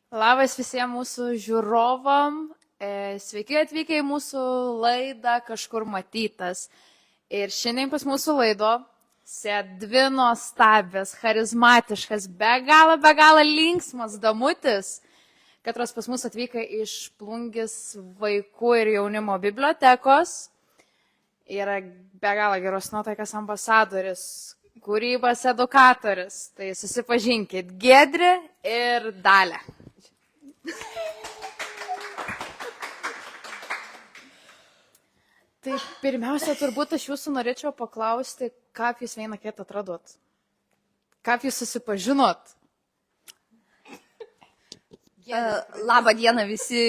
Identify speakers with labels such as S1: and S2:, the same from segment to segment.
S1: Labas visiems mūsų žiūrovam. Sveiki atvykę į mūsų laidą Kažkur matytas. Ir šiandien pas mūsų laido sėdi dvi nuostabios, charizmatiškas, be galo linksmas damutis, katros pas mus atvyka iš Plungės vaikų ir jaunimo bibliotekos. Yra be galo geros nuotaikas ambasadoris, kūrybos edukatorius. Tai susipažinkit, Giedrė ir Dalia. Tai pirmiausia, turbūt aš jūsų norėčiau paklausti, kaip jūs vieną kitą atradot? Kaip jūs susipažinot?
S2: Labą dieną visi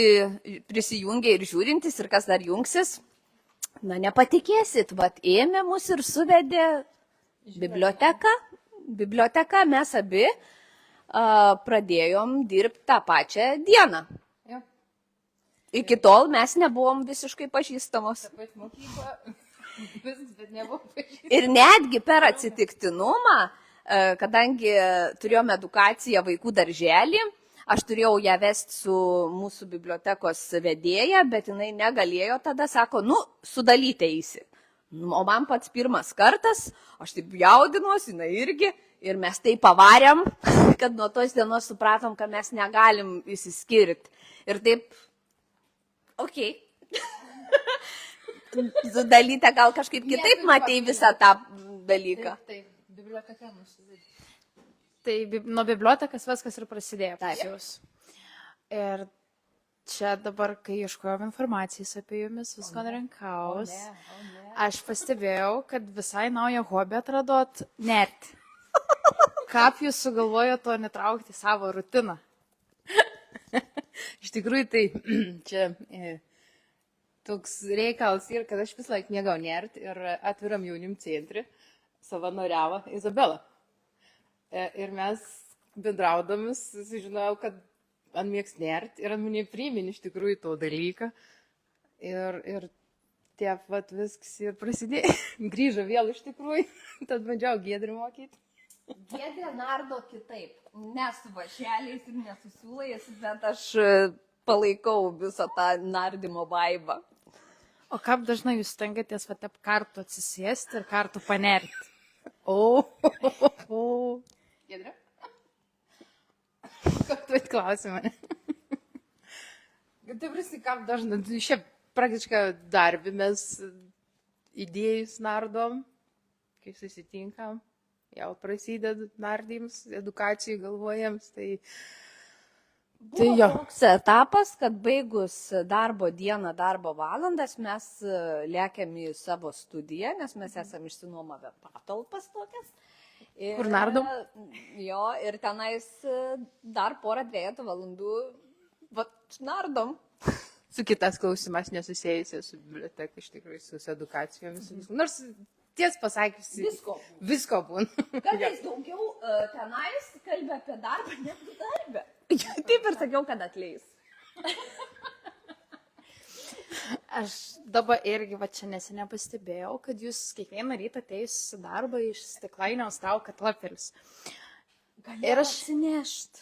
S2: prisijungė ir žiūrintis, ir kas dar jungsis. Na, nepatikėsit, ėmė mus ir suvedė biblioteką, mes abi pradėjom dirbti tą pačią dieną.
S1: Jo.
S2: Iki tol mes nebuvom visiškai pažįstamos. Ir netgi per atsitiktinumą, kadangi turėjome edukaciją vaikų darželį, aš turėjau ją vesti su mūsų bibliotekos vedėja, bet jinai negalėjo tada, sako, sudalyte eisi. O man pats pirmas kartas, aš taip jaudinuosi, jinai irgi, ir mes taip pavarėm, kad nuo tos dienos supratom, kad mes negalim įsiskirti. Ir taip, okei. Sudalyte gal kažkaip kitaip matei visą tą dalyką.
S1: Taip, biblioteka mūsų. Tai nuo bibliotekas viskas ir prasidėjo pas jūs. Ir čia dabar, kai ieškojom informacijos apie jumis, visko nerenkaus, aš pastebėjau, kad visai naują hobį atradot nerti. Kaip jūs sugalvojo to netraukti į savo rutiną?
S3: Iš tikrųjų, tai čia toks reikalas ir kad aš vis laik mėgau nerti ir atviram jaunim centri savanoriavo Izabela. Ir mes bendraudamis sužinojau, kad man mėgs nerti ir mane priminė iš tikrųjų to dalyką. Ir tiek viskas ir prasidėjo. Grįžo vėl iš tikrųjų, tad bandžiau Giedrį mokyti.
S2: Giedrė nardo kitaip, ne su vašeliais ir ne su siūlais, bet aš palaikau visą tą nardymo vaibą.
S1: O kaip dažnai jūs stengiatės taip kartu atsisėsti ir kartu panerti?
S3: Giedrė? Kaip tu atklausi mane? Tai prasi, kaip dažnai, šiaip praktiškai darbį mes idėjus nardom, kai susitinkam. Jau prasideda nardyms, edukacijų galvojams, tai
S2: jo. Toks etapas, kad baigus darbo dieną, darbo valandas, mes lėkiam į savo studiją, nes mes esam išsinuomavę patalpas tokias.
S1: Kur nardom?
S2: Jo, ir tenais dar porą 2 valandų nardom.
S3: su kitas klausimas nesusėjusias su biblioteka, iš tikrųjų, su edukacijomis. Nors ties pasakysi, visko būna.
S2: Kartais daugiau tenais kalbė apie darbą, negu darbę. Taip ir sakiau, kad atleis.
S1: Aš dabar irgi čia neseniai pastebėjau, kad jūs kiekvieną rytą ateis į darbą iš stiklainio traukat lapelius.
S2: Ir aš atsinešt.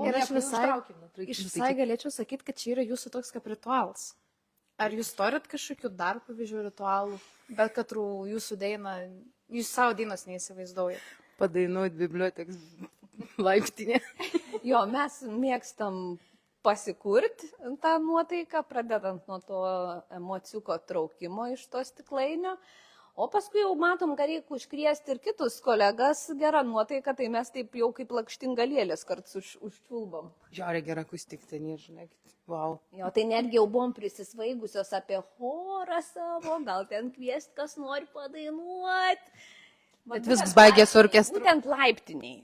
S1: Ir aš visai galėčiau sakyti, kad čia yra jūsų toks kaip ritualas. Ar jūs turit kažkokių dar pavyzdžių ritualų, bet katrų jūsų dainą, jūs savo dainos neįsivaizduojat?
S3: Padainuot bibliotekas laiptinė.
S2: Jo, mes mėgstam pasikurti tą nuotaiką, pradedant nuo to emociuko traukimo iš to stiklainio. O paskui jau matom, kad reikia užkriesti ir kitus kolegas gerą nuotaiką, tai mes taip jau kaip lakštingalėlės karts užčiulbam.
S3: Žiauriai gera akustika, nežinai, wow.
S2: Jo, tai netgi jau buvom prisisvaigusios apie chorą savo, gal ten kviesti, kas nori padainuoti.
S3: Bet viskas baigėsi orkestru.
S2: Būtent laiptiniai.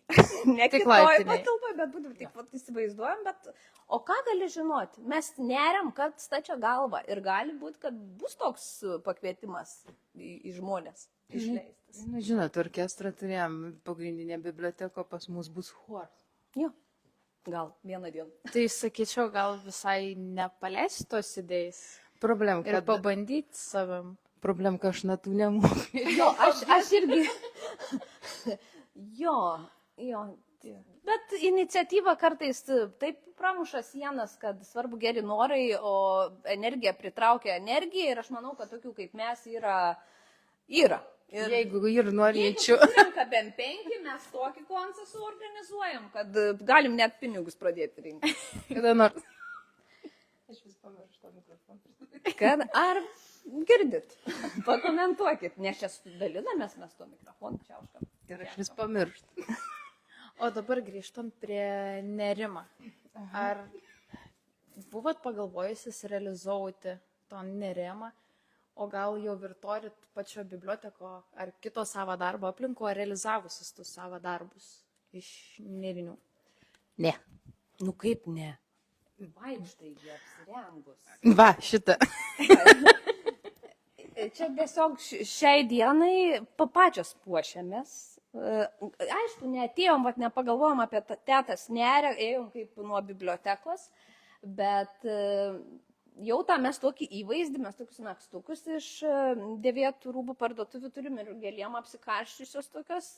S2: Ne
S3: tik
S2: laiptiniai. Bet būtent taip įsivaizduojam, bet o ką gali žinoti? Mes neriam, kad stačia galva ir gali būti, kad bus toks pakvietimas į žmonės išleistas.
S3: Žinot, orkestrą turėjom, pagrindinė biblioteka, pas mus bus choras.
S2: Jo, gal vieną dieną.
S1: Tai sakyčiau, gal visai nepaleisti tos idėjas.
S3: Problem,
S1: ir pabandyti savim.
S3: Problem, kad aš natų nemoku.
S2: Jo, aš irgi. Jo, Bet iniciatyva kartais taip pramuša sienas, kad svarbu geri norai, o energija pritraukia energiją ir aš manau, kad tokių kaip mes yra. Ir
S3: Jeigu ir norėčiau.
S2: Surenka bent 5, mes tokį koncą suorganizuojam, kad galim net pinigus pradėti rinkti.
S3: Kada nors. Aš vis pamirštu tą mikrofoną.
S2: Kad ar girdit, pakomentuokit, nes čia dalinamės mes tuo mikrofonu čia užkam.
S3: Ir aš vis pamirštu.
S1: O dabar grįžtant prie nerimą. Ar buvot pagalvojusis realizuoti to nerimą, o gal jau virtorit pačio biblioteko ar kito savo darbo aplinko, realizavusis tus savo darbus iš nerinių?
S3: Ne.
S2: Nu kaip ne? Vaikštai jie apsirengus.
S3: Va, šitą.
S2: Čia tiesiog šiai dienai pačios puošiamės. Aišku, neatėjom, nepagalvojom apie tetas nerę, ėjom kaip nuo bibliotekos, bet jau tą mes tokį įvaizdį, mes tokius nakstukus iš dėvėtų rūbų parduotuvių turim ir gėlėm apsikarščiusios tokios,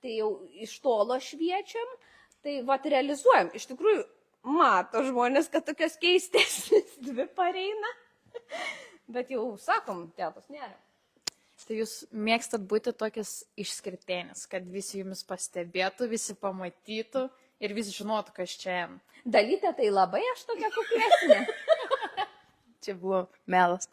S2: tai jau iš tolo šviečiam, tai realizuojam. Iš tikrųjų, mato žmonės, kad tokios keistesnės dvi pareina, bet jau sakom, tetos nerę.
S1: Tai jūs mėgstat būti tokias išskirtienis, kad visi jumis pastebėtų, visi pamatytų ir visi žinotų, kas čia.
S2: Dalytė tai labai aš tokia kuklesnė.
S3: Čia buvo melas.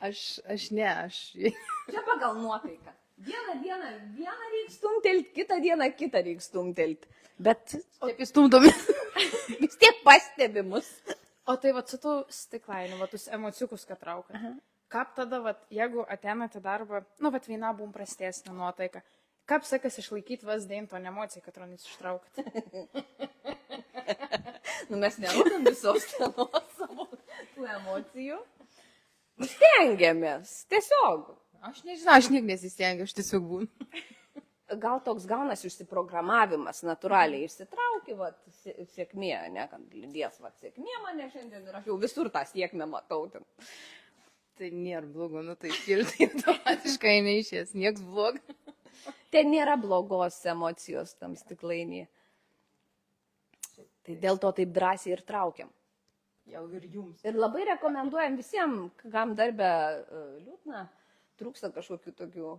S3: Aš ne.
S2: Čia pagal nuotaiką. Vieną reikia stumtelti, kitą dieną kitą reikia stumtelti. Bet
S3: taip įstumdomis.
S2: vis tiek pastebimus.
S1: O tai su tų stiklainių, tus emociukus, kad traukia. Kaip tada, jeigu ateinate darbą, viena bum prastesnė nuotaika, kaip sekas išlaikyti vas dien to emociją, kad ronis ištraukti?
S2: Mes nerodom visos dienos savo tų emocijų. Stengiamės, tiesiog.
S3: Aš nežinau, aš niek nesistengiu, aš tiesiog būnu.
S2: Gal toks gaunasi užsiprogramavimas, natūraliai išsitrauki, sėkmė, ne, kad lydės, sėkmė mane šiandien ir aš jau visur tą sėkmę matau.
S3: Tai nėra blogo, tai skirtai automatiškai neišės, nieks blogo.
S2: Ten nėra blogos emocijos tam stiklainį. Tai dėl to taip drąsiai ir traukiam.
S3: Jau ir jums.
S2: Ir labai rekomenduojam visiems, kam darbę liūdna, trūksta kažkokių tokių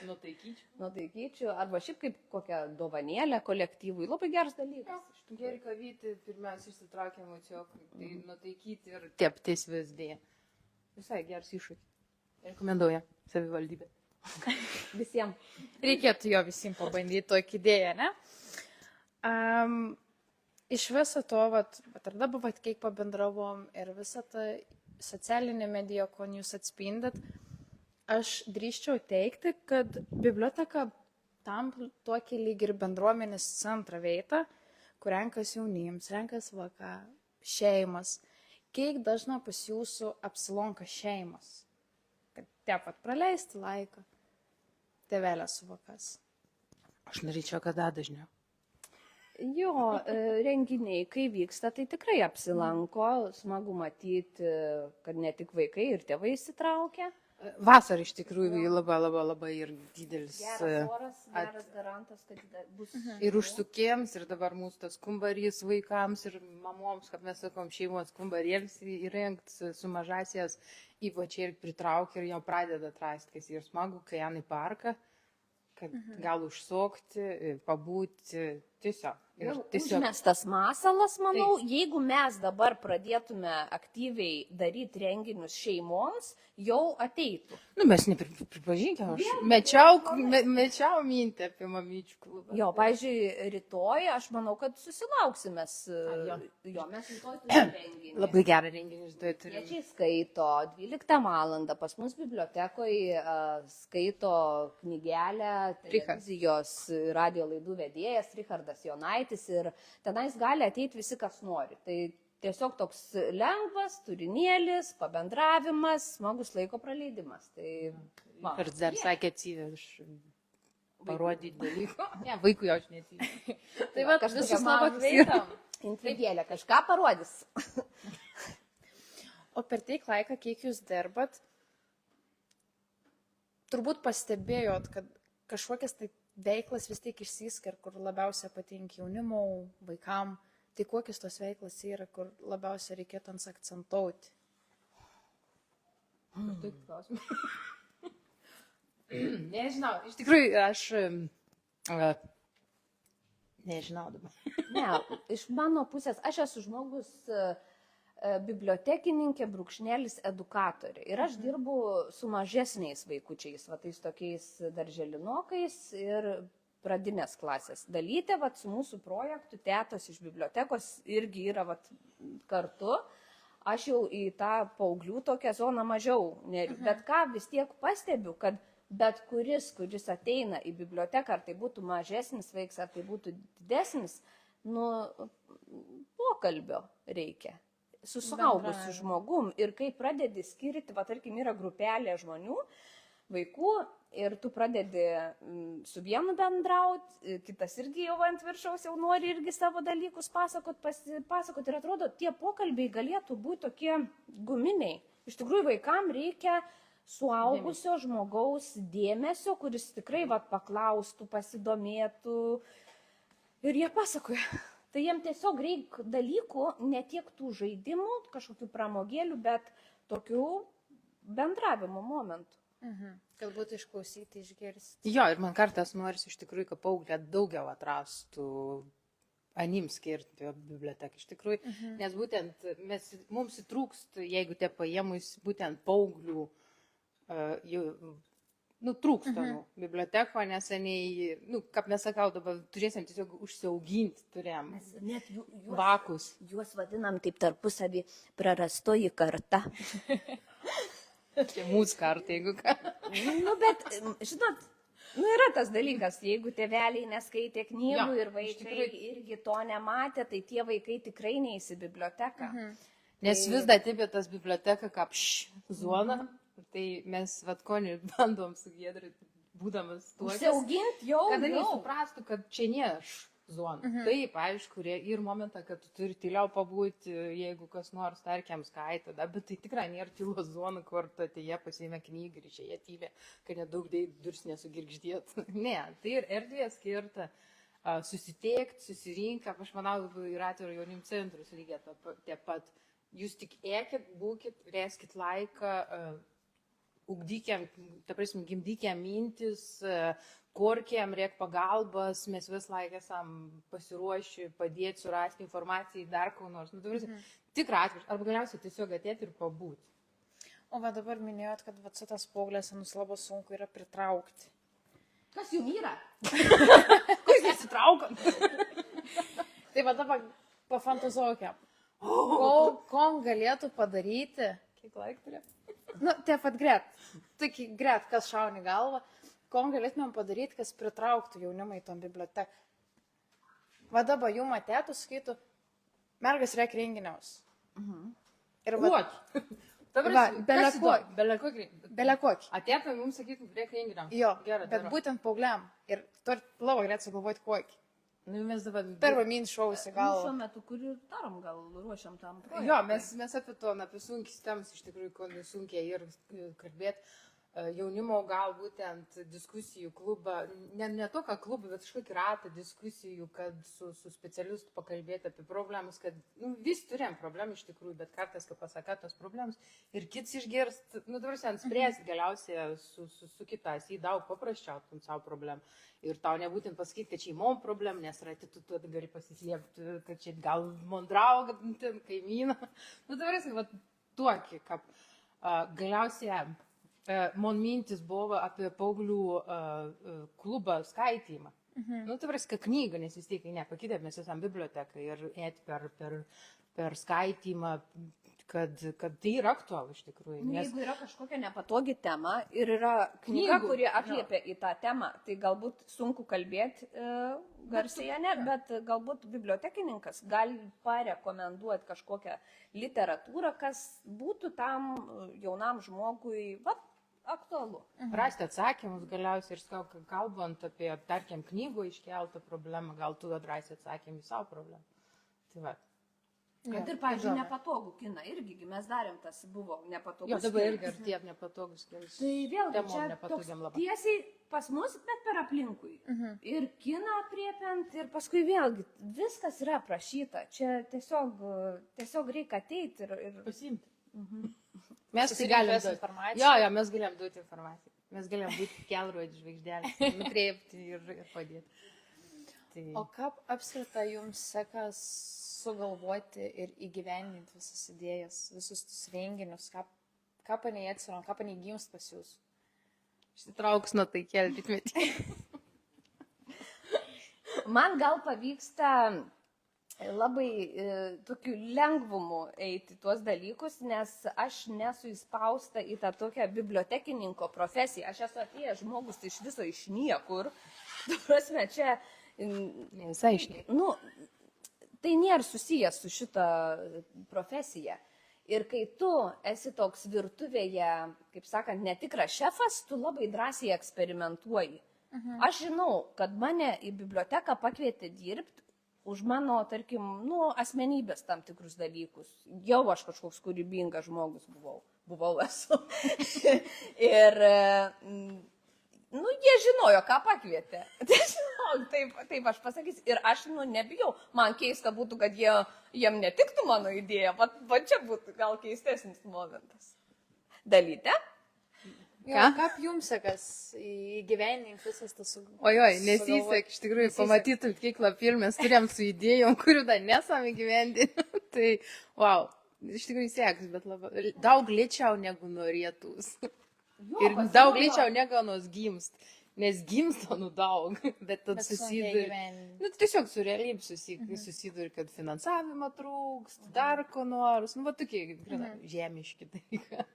S2: nuotaikyčių, arba šiaip kaip kokią dovanėlę kolektyvui. Labai geras dalykas.
S3: Geri kavyti, pirmiausia, išsitraukia emocijokai, tai nuotaikyti ir teptis vis dėja. Visai geras iššūkis. Rekomenduoja savivaldybė.
S2: Visiems.
S1: Reikėtų jo visiems pabandyti tokį idėją, ne? Iš viso to, ar dabar kiek pabendravom ir visą tą socialinę mediją, ko jūs atspindat, aš drįsčiau teikti, kad biblioteka tam tokį lyg ir bendruomenės centrą veikia, kur renkas jaunims, renkas šeimas. Kiek dažnai pas jūsų apsilonka šeimas, kad tepat praleisti laiką, tėvelę su vakas?
S3: Aš norėčiau, kad dažniau.
S2: Jo, renginiai, kai vyksta, tai tikrai apsilanko, smagu matyti, kad ne tik vaikai ir tėvai įsitraukia.
S3: Vasarą iš tikrųjų labai ir didelis.
S2: Geras oras, geras garantas, kad bus.
S3: Ir užsukėms, ir dabar mūsų tas kumbarys vaikams ir mamoms, kaip mes sakom, šeimos kumbarėms įrengti su mažasies, ypač ir pritraukia ir jau pradeda atrasti, ir smagu, kai Janai parką, kad gal užsukti, pabūti, tiesiog.
S2: Užmestas masalas, manau, jeigu mes dabar pradėtume aktyviai daryti renginius šeimoms, jau ateitų.
S3: Mes nepripažinkime, aš mečiau mintį apie mamyčių klubą.
S2: Jo, pavyzdžiui, rytoj, aš manau, kad susilauksime. Jo, mes rytoj turime renginį.
S3: Labai gerą renginį rytoj turime.
S2: Jiečiai skaito 12 valandą, pas mus bibliotekoje skaito knygelę televizijos radio laidų vedėjas Richardas Jonaitis ir tenais gali ateiti visi, kas nori. Tai tiesiog toks lengvas turinėlis, pabendravimas, smagus laiko praleidimas. Tai,
S3: ir dar sakė, atsiveš parodyti dalykų. Ne, vaikų jau aš neatsivešiu.
S2: Tai va, kažkas savo veikiam. Intrigėlė, kažką parodys.
S1: O per tiek laiką, kiek jūs dirbat, turbūt pastebėjot, kad kažkokias tai veiklas vis tiek išsiskiria, kur labiausiai patinka jaunimo, vaikam. Tai kokios tos veiklas yra, kur labiausiai reikėtų akcentuoti?
S3: Taip, klausimai. Nežinau, iš tikrųjų, aš nežinau dabar.
S2: Ne, iš mano pusės, aš esu žmogus bibliotekininkė, brūkšnelis, edukatorė. Ir aš dirbu su mažesniais vaikučiais, va tais tokiais darželinokais ir pradinės klasės. Dalytė, va, su mūsų projektu, tetos iš bibliotekos irgi yra va, kartu. Aš jau į tą paauglių tokią zoną mažiau neriu. Bet ką vis tiek pastebiu, kad bet kuris ateina į biblioteką, ar tai būtų mažesnis vaikas, ar tai būtų didesnis, nu, pokalbio reikia. Su suaugusiu žmogum. Ir kai pradedi skirti, va, tarkim, yra grupelė žmonių, vaikų, ir tu pradedi su vienu bendrauti, kitas irgi jau ant viršaus jau nori irgi savo dalykus pasakot. Ir atrodo, tie pokalbiai galėtų būti tokie guminiai. Iš tikrųjų, vaikam reikia suaugusio žmogaus dėmesio, kuris tikrai va, paklaustų, pasidomėtų. Ir jie pasakoja. Tai jiems tiesiog reikia dalykų, ne tiek tų žaidimų, kažkokių pramogėlių, bet tokių bendravimo momentų.
S1: Kad būtų išklausyti, išgirsti.
S3: Jo, ir man kartais norisi iš tikrųjų, kad paauglė daugiau atrastų anim skirti biblioteką iš tikrųjų, nes būtent mums įtrūkst, jeigu te paėmus būtent paauglių, trūksta biblioteko, nes seniai, kaip mes sakau, dabar turėsim tiesiog užsiauginti, turėjom
S2: Net
S3: vakus.
S2: Juos vadinam taip tarpusavį prarastoji karta.
S3: Čia mūsų kartai, jeigu ką.
S2: Bet, žinot, yra tas dalykas, jeigu tėveliai neskaitė knygų
S3: Jo,
S2: ir vaikai irgi to nematė, tai tie vaikai tikrai neįs į biblioteką.
S3: Nes vis dar taip tas biblioteka kaip zona, tai mes vatkonį bandom su Giedriu, būdamas tuo.
S2: Užsiauginti jau.
S3: Kad jie suprastų, kad čia ne aš zona. Taip, aišku, ir momentą, kad tu turi tyliau pabūti, jeigu kas nors, tarkiam, skaitė, bet tai tikrai nėra tylos zona, kur tu atėję pasiėmė knygą ir išėję tylė, kad nedaug durs nesugirgždėt. Ne, tai ir erdvė skirta susitiekti, susirinkti, aš manau, ir atviro jaunimo centrus lygiai taip pat. Jūs tik eikit, būkit, leiskit laiką, ugdykiam, ta prasme, gimdykiam mintis, korkiam, reik pagalbas, mes vis laiką esam pasiruošę padėti surasti informaciją dar ko nors. Tikrai atvirš, arba galiausiai tiesiog atėti ir pabūti.
S1: O va dabar minėjot, kad va šitas paauglės labai sunku yra pritraukti.
S2: Kas jums yra?
S3: Kas nesitraukant?
S1: Tai va dabar pafantazuokiam. Ko galėtų padaryti?
S3: Kiek laik turė?
S1: Taip pat gret, kas šauni galvą. Ko galėtumėm padaryti, kas pritrauktų jaunimą į tom biblioteką. Va dabar jų matėtų, skaitų, mergas reik renginiaus. Ir va... Belekokį.
S3: Atėtum, mums sakytum, reik renginiams.
S1: Jo, bet būtent paaugliam. Ir turi labai galėtų sugalvoti kokį.
S3: Mes dabar...
S1: Pirmą min šausi galvą.
S2: Šiuo metu, kur ir darom, gal ruošiam tam projektui.
S3: Jo, mes apie sunkiai sistemas iš tikrųjų, ko nesunkiai ir kalbėti. Jaunimo gal būtent diskusijų klubą, ne toką klubą, bet kažkokį ratą diskusijų, kad su specialistu pakalbėti apie problemas, kad vis turėjom problemų iš tikrųjų, bet kartais, kai pasaka tos problemas ir kits išgirst, dabar sen spręsti galiausiai su kitas, jį daug paprasčiau tam savo problemą. Ir tau nebūtent pasakyti, kad čia įmom problemų, nes rati tu gali pasislėpti, kad čia gal mondrauga, kaimyną. Dabar esi tokį, kaip galiausiai man mintis buvo apie paauglių klubą skaitymą. Tai varska knyga, nes vis tiek nepakitė, mes esam biblioteka ir eiti per skaitymą, kad tai yra aktualu iš tikrųjų.
S2: Jeigu yra kažkokia nepatogi tema ir yra knyga, kuri atliepia į tą temą, tai galbūt sunku kalbėti garsiai, bet galbūt bibliotekininkas gali parekomenduoti kažkokią literatūrą, kas būtų tam jaunam žmogui aktualu.
S3: Rasti atsakymus galiausiai ir kalbant apie, tarkim, knygų iškeltą problemą, gal tu atrasi atsakymą į savo problemą. Tai va.
S2: Kad ir, pavyzdžiui, nepatogų kiną irgi mes darėm, tas buvo nepatogus.
S3: Jo, dabar
S2: kinas.
S3: irgi artėjant nepatogus kelias.
S2: Tai vėlgi
S3: temom
S2: čia
S3: nepatogiam
S2: toks
S3: labai.
S2: tiesiai pas mus, bet per aplinkui. Ir kiną apriepiant, ir paskui vėlgi viskas yra aprašyta. Čia tiesiog reikia ateiti ir...
S3: Pasimti. Mes tai
S1: Susirinkt
S3: galim
S1: visą
S3: duoti
S1: informaciją.
S3: Jo, mes galim duoti informaciją. Mes galim būti kelrodį žvaigždelį, nukreipti ir padėti. Tai...
S1: O kaip apskritai jums sekas sugalvoti ir įgyvendinti visas idėjas, visus tus renginius, ką panei atsirado, ką panei gimst pas jūs?
S3: Išsitrauks nuo tai kelti metį.
S2: Man gal pavyksta labai tokiu lengvumu eiti tuos dalykus, nes aš nesu įspausta į tą tokią bibliotekininko profesiją. Aš esu atėjęs žmogus iš viso iš niekur. Tu prasme, čia...
S3: Ne visai išniek.
S2: Nu, tai nėra susijęs su šita profesija. Ir kai tu esi toks virtuvėje, kaip sakant, netikras šefas, tu labai drąsiai eksperimentuoji. Aš žinau, kad mane į biblioteką pakvietė dirbti už mano, tarkim, asmenybės tam tikrus dalykus. Jau aš kažkoks kūrybingas žmogus esu. Ir, jie žinojo, ką pakvietė. Tiesiog, taip aš pasakysiu. Ir aš, nebijau. Man keista būtų, kad jiem netiktų mano idėja. Va čia būtų gal keistesnis momentas. Dalyte?
S1: Kaip jums sekas įgyvendinti visas tas
S3: Ojoj, nesisek, iš tikrųjų, pamatytum, kiek lapil mes turėjom su idėjom, kurių dar nesam įgyvendinti. Tai, wow, iš tikrųjų sekas, bet labai, daug lėčiau negu norėtus. Ir daug greičiau negu nos gimst, nes gimsta daug, bet tad susiduri. Tiesiog su realybė susiduri, kad finansavimo trūkst, dar ko nors, va tokie žemiški dalykai.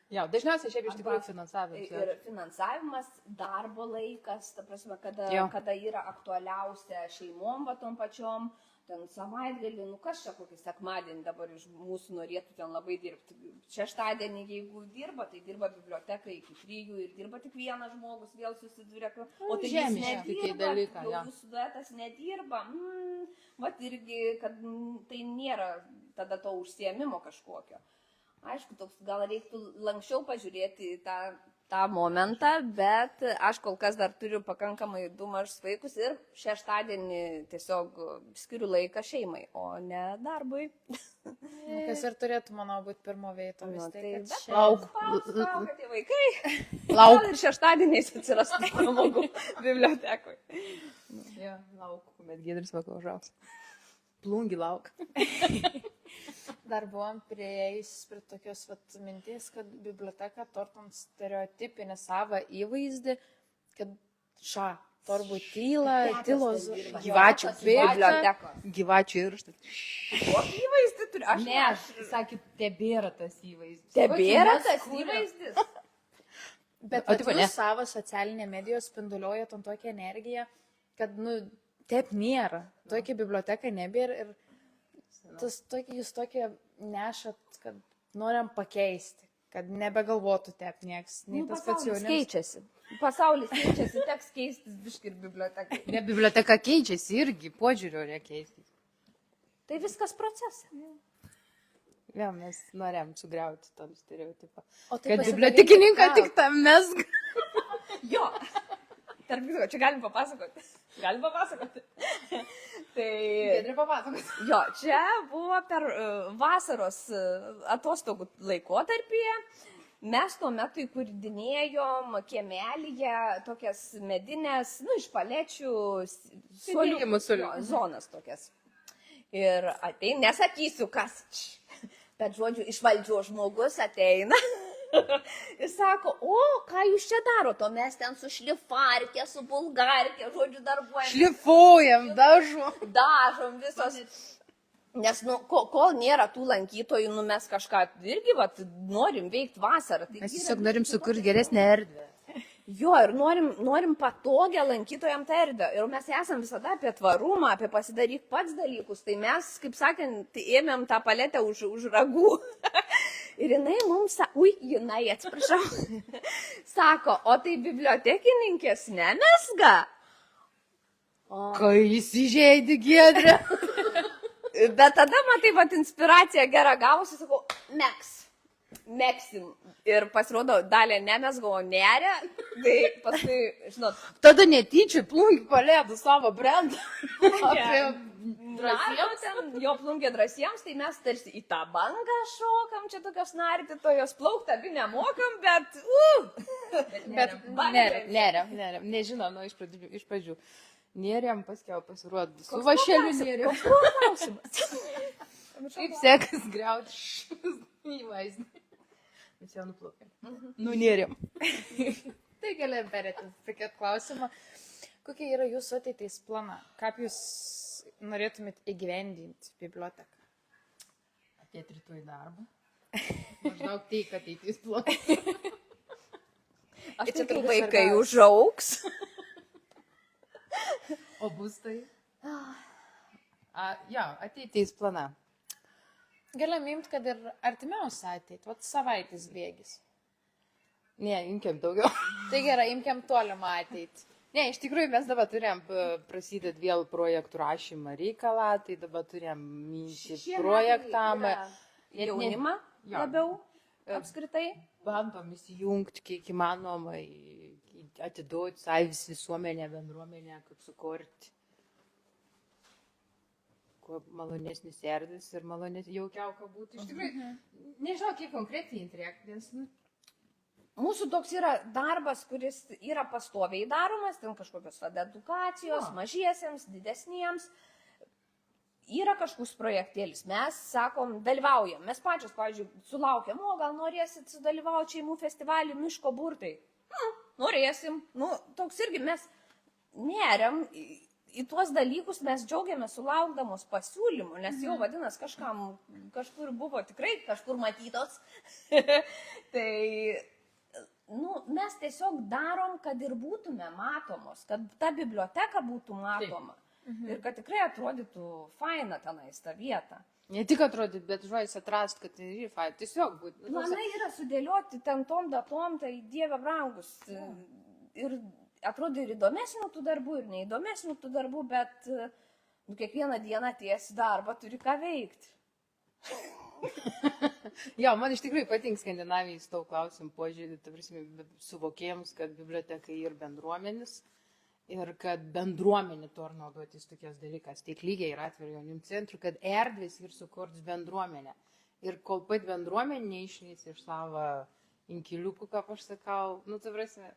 S3: Jau, dažniausiai šiaip iš tikrųjų finansavimas.
S2: Ir finansavimas, darbo laikas, ta prasme, kada yra aktualiausia šeimom, va tom pačiom, ten savaitgalį, kas čia kokį sekmadienį dabar iš mūsų norėtų ten labai dirbti. Šeštadienį, jeigu dirba, tai dirba biblioteka iki 3 ir dirba tik vienas žmogus, vėl susiduria, o tai jis nedirba, jūsų duetas nedirba. Vat irgi, kad tai nėra tada to užsiėmimo kažkokio. Aišku, gal reiktų lankščiau pažiūrėti į tą momentą, bet aš kol kas dar turiu pakankamai 2 mažus vaikus ir šeštadienį tiesiog skiriu laiką šeimai, o ne darbui.
S1: Kas ir turėtų, manau, būti pirmo veito.
S2: Lauk, kad tie vaikai. Lauk. Ir šeštadieniais atsirastų pramogų bibliotekui.
S3: Ja, lauk, bet Giedris vaklažaus. Plungi lauk.
S1: Dar buvom prieėjus prie tokios minties, kad biblioteka tortant stereotipinį savo įvaizdį, kad turbūt tylos
S3: gyvačių biblioteka. Gyvačių irštas.
S2: Kokį įvaizdį turi?
S3: Aš sakyt, tebėra tas įvaizdis.
S2: Tebėra tas įvaizdis?
S1: Bet jūs savo socialinė medija spinduliuojat ant tokią energiją, kad, taip nėra. Tokia biblioteka nebėra ir jūs tokie nešat, kad norim pakeisti, kad nebegalvotų taip nieks.
S2: Pasaulis keičiasi. Pasaulis keičiasi, teks keistis biškai ir bibliotekai.
S3: Ne, biblioteka keičiasi irgi, požiūrio reikia keistis.
S2: Tai viskas procesas.
S3: Ja, mes norėjom sugriauti tam stereotipą.
S1: Kad
S3: bibliotekininką tik tam mes.
S2: Jo. Tarp visko, čia galim papasakoti.
S3: Giedrė papasakoti.
S2: Jo, čia buvo per vasaros atostogų laikotarpyje. Mes tuo metu įkurdinėjom kiemelyje tokias medinės, iš palečių zonas tokias. Ir ateina, nesakysiu kas, bet žodžiu, iš valdžios žmogus ateina. Ir sako, ką jūs čia darote, o mes ten su šlifarkė, su bulgarkė, žodžiu, darbuojame.
S3: Šlifuojam,
S2: dažom visos. Nes kol nėra tų lankytojų, mes kažką irgi norim veikti vasarą.
S3: Mes tiesiog norim sukurti geresnę erdvę.
S2: Jo, ir norim patogią lankytojam tą erdvę. Ir mes esam visada apie tvarumą, apie pasidaryk pats dalykus. Tai mes, kaip sakant, ėmėm tą paletę už ragų. Ir jinai mums, atsiprašau, sako, o tai bibliotekininkės nemesga?
S3: Kai įsižeidi, Giedrė.
S2: Bet tada, matai, vat inspiracija gera gavosi, sakau, meksim. Ir pasirodo, dalė nemesgo, neria. Tai paskui, žinot,
S3: Tada netyčia plungi palėdu savo brandą. Apie
S2: drąsiems. Jo plungė drąsiems, tai mes tarsi į tą bangą šokam, čia tokios nardytojos, plaukti abi nemokam, bet...
S3: Bet neriam, nežinau, nu, iš pradžių. Neriam, paskiau pasirodė. Su vašeliu neriam.
S2: Koks klausimas?
S3: Kaip sekas griauti į vaizdį. Mes jau nuplaukėm. Nu, neriam.
S1: Tai galėjom perėti tokią klausimą. Kokie yra jūsų ateities plana? Kaip jūs norėtumėt įgyvendinti biblioteką?
S3: Ateit rytoj į darbą. Maždaug tai, kad ateitis plana.
S2: Aš čia turbūt vaikai užaugs.
S3: O bus tai? Jo, ateitis plana.
S1: Galim imti, kad ir artimiausia ateit, vat savaitės bėgis.
S3: Ne, imkiam daugiau.
S1: Tai gerai, imkiam tolimą ateit.
S3: Ne, iš tikrųjų mes dabar turėjom prasidėti vėl projektų rašymą reikalą, tai dabar turėjom minti projektam.
S2: Jaunimą labiau apskritai.
S3: Bandom įsijungti, kiek įmanoma, atiduoti savęs visuomenę, bendruomenę, kaip sukurti. Kuo malonesnis erdvės ir jaukiau, kad būtų. Iš tikrųjų, nežinau, kiek konkretiai intrekt, nes
S2: Mūsų toks yra darbas, kuris yra pastoviai daromas, ten kažkokios edukacijos, mažiesiems, didesniems. Yra kažkoks projektėlis, mes sakom, dalyvaujam. Mes pačios, pavyzdžiui, sulaukiam, gal norėsit sudalyvauti šeimų festivalį miško burtai. Norėsim. Nu, toks irgi mes neriam į tuos dalykus, mes džiaugiamės sulaukdamos pasiūlymų, nes jau vadinas kažkur buvo tikrai kažkur matytos. Tai mes tiesiog darom, kad ir būtume matomos, kad ta biblioteka būtų matoma. Ir kad tikrai atrodytų faina tenais ta vieta.
S3: Ne tik atrodyt, bet žodžiais atrast, kad tai yra faina. Tiesiog būtų.
S2: Planai yra sudėlioti ten tom datom, tai dieve brangus. Ir atrodo ir įdomesnių tų darbų, ir neįdomesnių tų darbų, bet kiekvieną dieną ties darbą turi ką veikti.
S3: Jo, man iš tikrųjų patinka Skandinavijai su tau klausim požiūrį, suvokėjams, kad biblioteka ir bendruomenis. Ir kad bendruomenė to ar naudotis tokias dalykas, tiek lygiai ir atviro jaunimo centrų, kad erdvės ir sukurs bendruomenę. Ir kol pat bendruomenė neišlys iš savo inkiliukų, kaip aš sakau, tai prasme,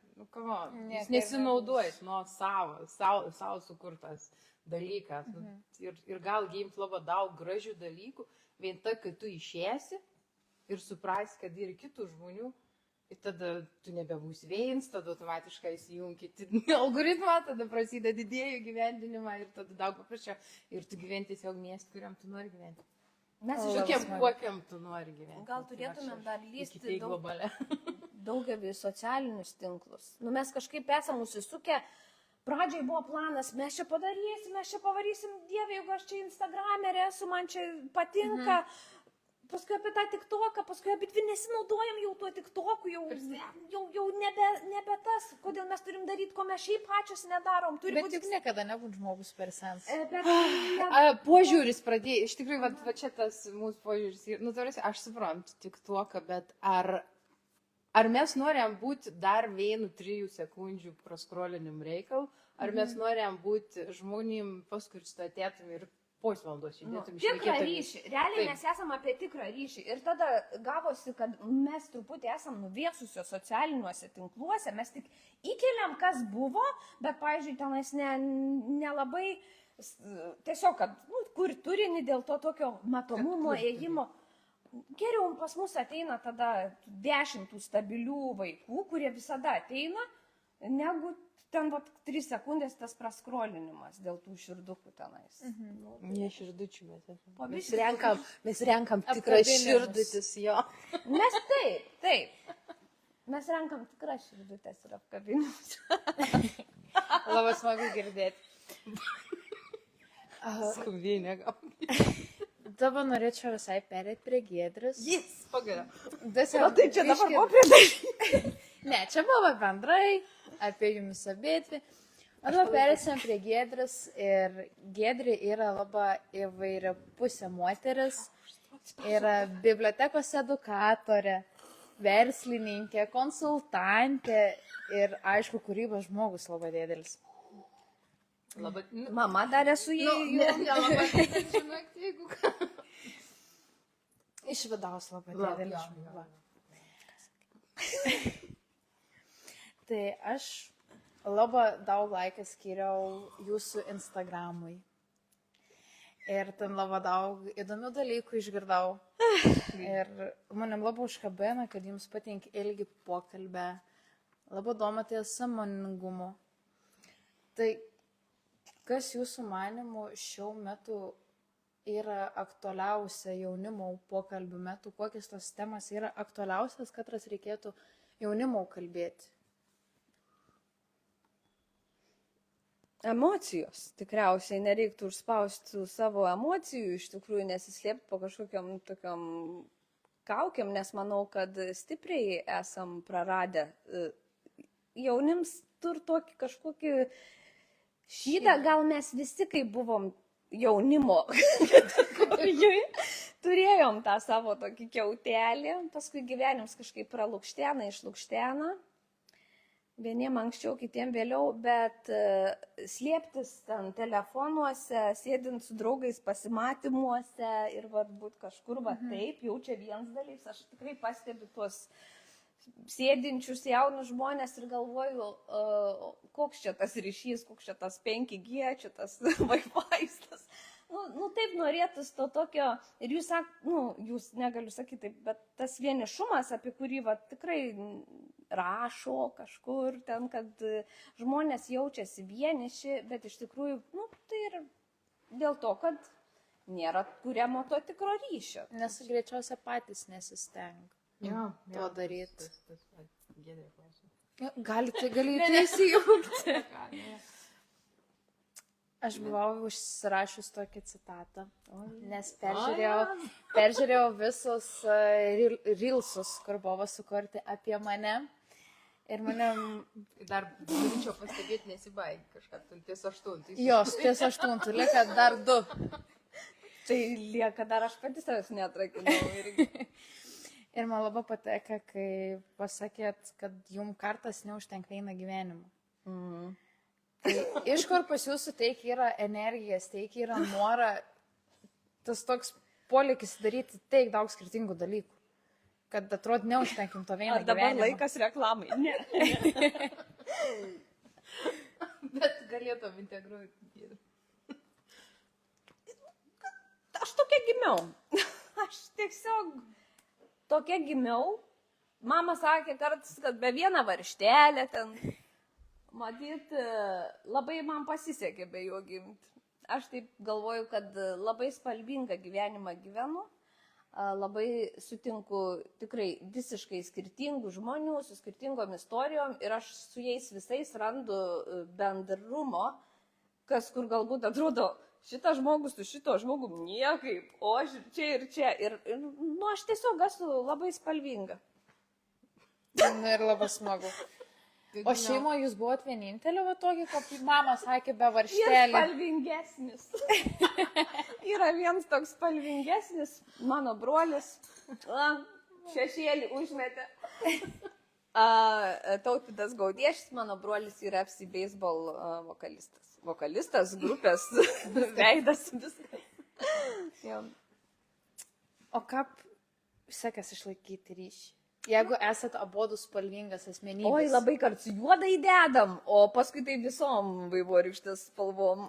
S3: jis nesinaudojas nuo savo sukurtas dalykas. Ir gal gimt labai daug gražių dalykų, vien tai, kad tu išėsi ir suprasi, kad yra kitų žmonių. Ir tada tu nebebūsi vėjins, tada automatiškai įsijungti algoritmą, tada prasideda didėjų gyvendinimą ir tada daug paprasčiau. Ir tu gyventi tiesiog miestą, kuriam tu nori gyventi.
S2: Mes
S3: kokiam tu nori gyventi.
S2: Gal turėtumėm dar lysti daugelį socialinius tinklus. Mes kažkaip esam užsisukę. Pradžiai buvo planas, mes čia padarysim, mes čia pavarysim, dieve, jeigu aš čia Instagramerė esu, man čia patinka. Paskui apie tą TikToką, paskui apie dvi nesinaudojam jau tuo TikToku, jau nebe tas, kodėl mes turim daryti, ko mes šiaip pačios nedarom.
S1: Bet juk niekada nebūtų žmogus per sens.
S3: Požiūris pradėjo, iš tikrųjų, va čia tas mūsų požiūris, aš suprantu TikToką, bet ar mes norėjom būti dar 1-3 sekundžių praskrolinим reikalų, ar mes norėjom būti žmonėm, paskui statėtum ir pusvalandos įdėtum iš
S2: tikrą ryšį. Realiai mes esam apie tikrą ryšį. Ir tada gavosi, kad mes truputį esam nuvėsusios socialiniuose tinkluose. Mes tik įkeliam, kas buvo, bet, pavyzdžiui, tenais nelabai, tiesiog, kad kur turinį dėl to tokio matomumo ėjimo. Geriau pas mus ateina tada 10 stabilių vaikų, kurie visada ateina, negu ten 3 sekundės tas praskrolinimas dėl tų širdukų tenais.
S3: Ne širdučių mes renkam tikras širdutis, jo.
S2: Mes taip. Mes renkam tikras širdutės ir apkabinimus.
S1: Labai smagu girdėti.
S3: Skubinė gal.
S1: Dabar norėčiau visai perėti prie Giedrės.
S3: Jis, pagaliau.
S2: Tai čia dabar buvo prie daryti.
S1: Ne, čia buvo bendrai apie jumis abėtvi. Arba perėsim prie Giedrės ir Giedrė yra labai įvairia pusė moteris, yra bibliotekos edukatorė, verslininkė, konsultantė ir, aišku, kūrybos žmogus labai didelis.
S3: Labai,
S2: Mama dar esu jį.
S3: nelabai, žinok, jeigu ką.
S1: Iš vidaus labai didelis. Va. Tai aš labai daug laiko skiriau jūsų Instagramui. Ir ten labai daug įdomių dalykų išgirdau. Ir manim labai užkabina, kad jums patinka ilgi pokalbė. Labai domatės sąmoningumu. Tai kas jūsų manimų šiuo metu yra aktualiausia jaunimo pokalbių metu? Kokios tos temas yra aktualiausias, katras reikėtų jaunimo kalbėti?
S2: Emocijos. Tikriausiai nereiktų užspausti savo emocijų, iš tikrųjų nesislėpti po kažkokiam tokiam kaukiam, nes manau, kad stipriai esam praradę. Jaunims tur tokį kažkokį šydą, gal mes visi, kai buvom jaunimo, turėjom tą savo tokį kiautelį, paskui gyvenims kažkaip pralukštena, išlukštena. Vieniem anksčiau, kitiem vėliau, bet slėptis ten telefonuose, sėdint su draugais pasimatymuose ir būt kažkur taip, jau čia vienas dalykas. Aš tikrai pastebiu tuos sėdinčius jaunus žmonės ir galvoju, koks čia tas ryšys, koks čia tas 5G, čia tas Wi-Fi. Taip norėtus to tokio, ir jūs jūs negaliu sakyti taip, bet tas vienišumas, apie kurį tikrai rašo kažkur ten, kad žmonės jaučiasi vieniši, bet iš tikrųjų, tai ir dėl to, kad nėra kuriamo to tikro ryšio.
S1: Nes greičiausia patys nesistengia to daryti. Galite įsijungti. Aš buvau užsirašius tokį citatą, nes peržiūrėjau visus reelsus, kur buvo sukurti apie mane. Ir mane...
S3: Dar norėčiau pastebėti, nesibaigi kažką, ties 8.
S1: Jos, ties 8, lieka dar 2.
S2: Tai lieka dar aš pati savęs neatrakinau irgi.
S1: Ir man labai pateka, kai pasakėt, kad jums kartas neužtenka eina gyvenimo. Tai iš kur pas jūsų teik yra energijas, teik yra nora, tas toks polikis daryti teik daug skirtingų dalykų, kad atrodo neužtenkim to vieną gyvenimą.
S2: Ar dabar laikas reklamai? Ne.
S3: Bet galėtum integruoti.
S2: Aš tokia gimiau. Aš tiesiog tokia gimiau. Mama sakė kartais, kad be vieną varštelę ten... Matyt, labai man pasisekė be jo gimti. Aš taip galvoju, kad labai spalvingą gyvenimą gyvenu, labai sutinku tikrai visiškai skirtingų žmonių, su skirtingom istorijom ir aš su jais visais randu bendrumo, kas kur galbūt atrodo, šitas žmogus su šito žmogum niekaip, o aš čia ir čia. Ir aš tiesiog esu labai spalvinga.
S1: Ir labai smagu. O šeimo jūs buvot vienintelė, va tokį, kaip mama sakė, be varštelį.
S2: Jis spalvingesnis. Yra vienas toks spalvingesnis, mano brolis, šešėlį užmetė. Tautvydas Gaudiešius, mano brolis yra FC Baseball vokalistas. Vokalistas, grupės, veidas, viskas.
S1: O kaip sekas išlaikyti ryšį? Jeigu esat abudu spalvingas asmenybės.
S2: Oi, labai karts juodą įdedam, o paskui tai visom vaivorykštės spalvom.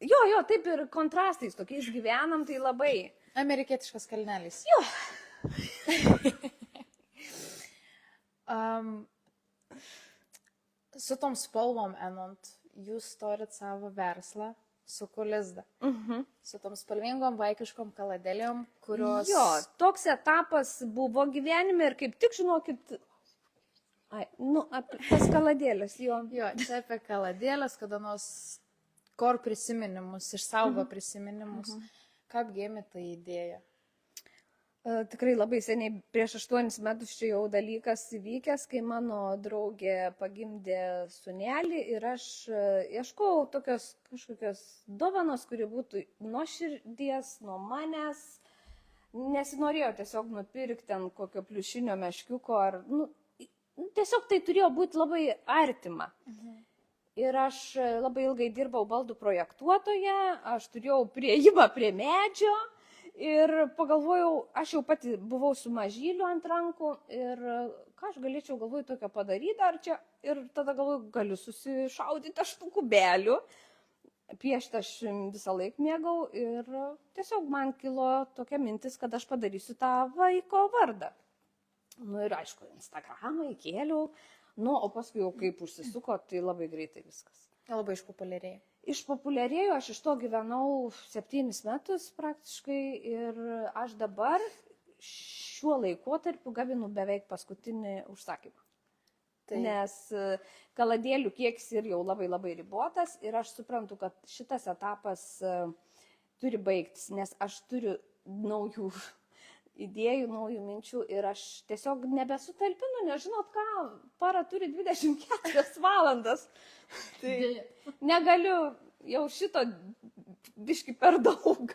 S2: Jo, taip ir kontrastais, tokiais gyvenam, tai labai.
S1: Amerikietiškas kalnelis.
S2: Jo.
S1: Su tom spalvom enant, jūs turit savo verslą su Kulizda. Su tom spalvingom vaikiškom kaladėlėm, kurios...
S2: Jo, toks etapas buvo gyvenime ir kaip tik žinokit, apie tas kaladėlės, jo.
S1: Jo, čia apie kaladėlės, kada nors kor prisiminimus, išsaugo prisiminimus. Kaip gimė ta idėja?
S2: Tikrai labai seniai, prieš 8 metus čia jau dalykas įvykęs, kai mano draugė pagimdė sūnelį ir aš ieškojau tokios kažkokios dovanos, kuri būtų nuo širdies, nuo manęs. Nesinorėjau tiesiog nupirkti ant kokio pliušinio meškiuko ar, tiesiog tai turėjo būti labai artima. Ir aš labai ilgai dirbau baldų projektuotoje, aš turėjau prieimą prie medžio. Ir pagalvojau, aš jau pati buvau su mažyliu ant rankų ir ką aš galėčiau, galvoju, tokio padaryti ar čia. Ir tada galvoju, galiu susišaudyti aš tų kubelių. Piešti aš visą laiką mėgau ir tiesiog man kilo tokia mintis, kad aš padarysiu tą vaiko vardą. Ir aišku, Instagramą įkėliau, o paskui jau kaip užsisuko, tai labai greitai viskas.
S1: Labai išpopuliarėjo.
S2: Išpopuliarėjo, aš iš to gyvenau 7 metus praktiškai ir aš dabar šiuo laikotarpiu gavinu beveik paskutinį užsakymą. Tai. Nes kaladėlių kiekis ir jau labai labai ribotas ir aš suprantu, kad šitas etapas turi baigtis, nes aš turiu naujų idėjų, naujų minčių ir aš tiesiog nebesutalpinu, nes žinot ką, para turi 24 valandas. Tai negaliu jau šito biški per daug.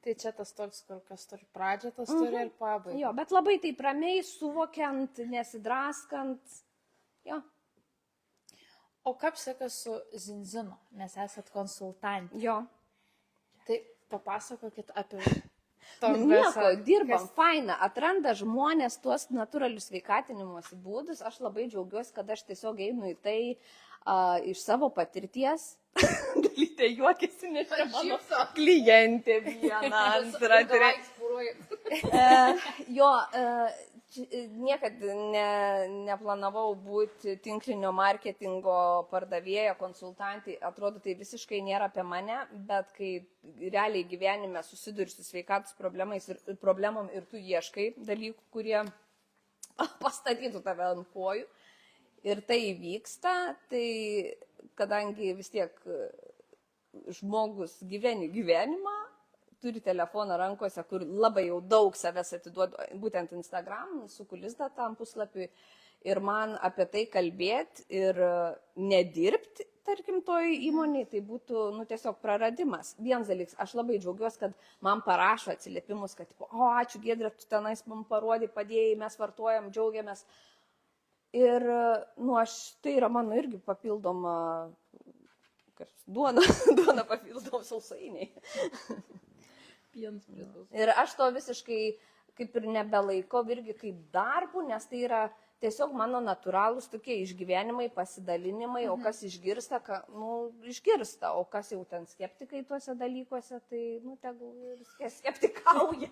S1: Tai čia tas toks, kur kas turi pradžią, tas turi ir pabaigą.
S2: Jo, bet labai taip ramiai, suvokiant, nesidraskant. Jo.
S1: O kaip sekas su Zinzinu, nes esat konsultantė?
S2: Jo.
S1: Tai papasakokit apie...
S2: Nieko, dirbam, faina, atranda žmonės tuos natūralius sveikatinimosi būdus. Aš labai džiaugiuosi, kad aš tiesiog einu į tai iš savo patirties. Dalytė juokėsi, nes čia mano klientė viena, antra, jo, niekad neplanavau būti tinklinio marketingo pardavėja, konsultantė, atrodo, tai visiškai nėra apie mane, bet kai realiai gyvenime susiduri su sveikatos problemom ir tu ieškai dalykų, kurie pastatytų tave ant kojų ir tai vyksta, tai kadangi vis tiek žmogus gyvenimą, turi telefoną rankose, kur labai jau daug savęs atiduodu, būtent Instagram, sukulizda tam puslapiui. Ir man apie tai kalbėti ir nedirbti, tarkim, toj įmonėje, tai būtų tiesiog praradimas. Vienas dalykas, aš labai džiaugiuosi, kad man parašo atsiliepimus, kad, ačiū Giedrė, tu tenais man parodai, padėjai, mes vartojam, džiaugiamės. Ir, tai yra mano irgi papildoma duona papildoma sausainiai. Ir aš to visiškai kaip ir nebelaikau irgi kaip darbų, nes tai yra tiesiog mano natūralūs tokie išgyvenimai, pasidalinimai, o kas išgirsta, išgirsta, o kas jau ten skeptikai tuose dalykuose, tai, tegul ir skeptikauja.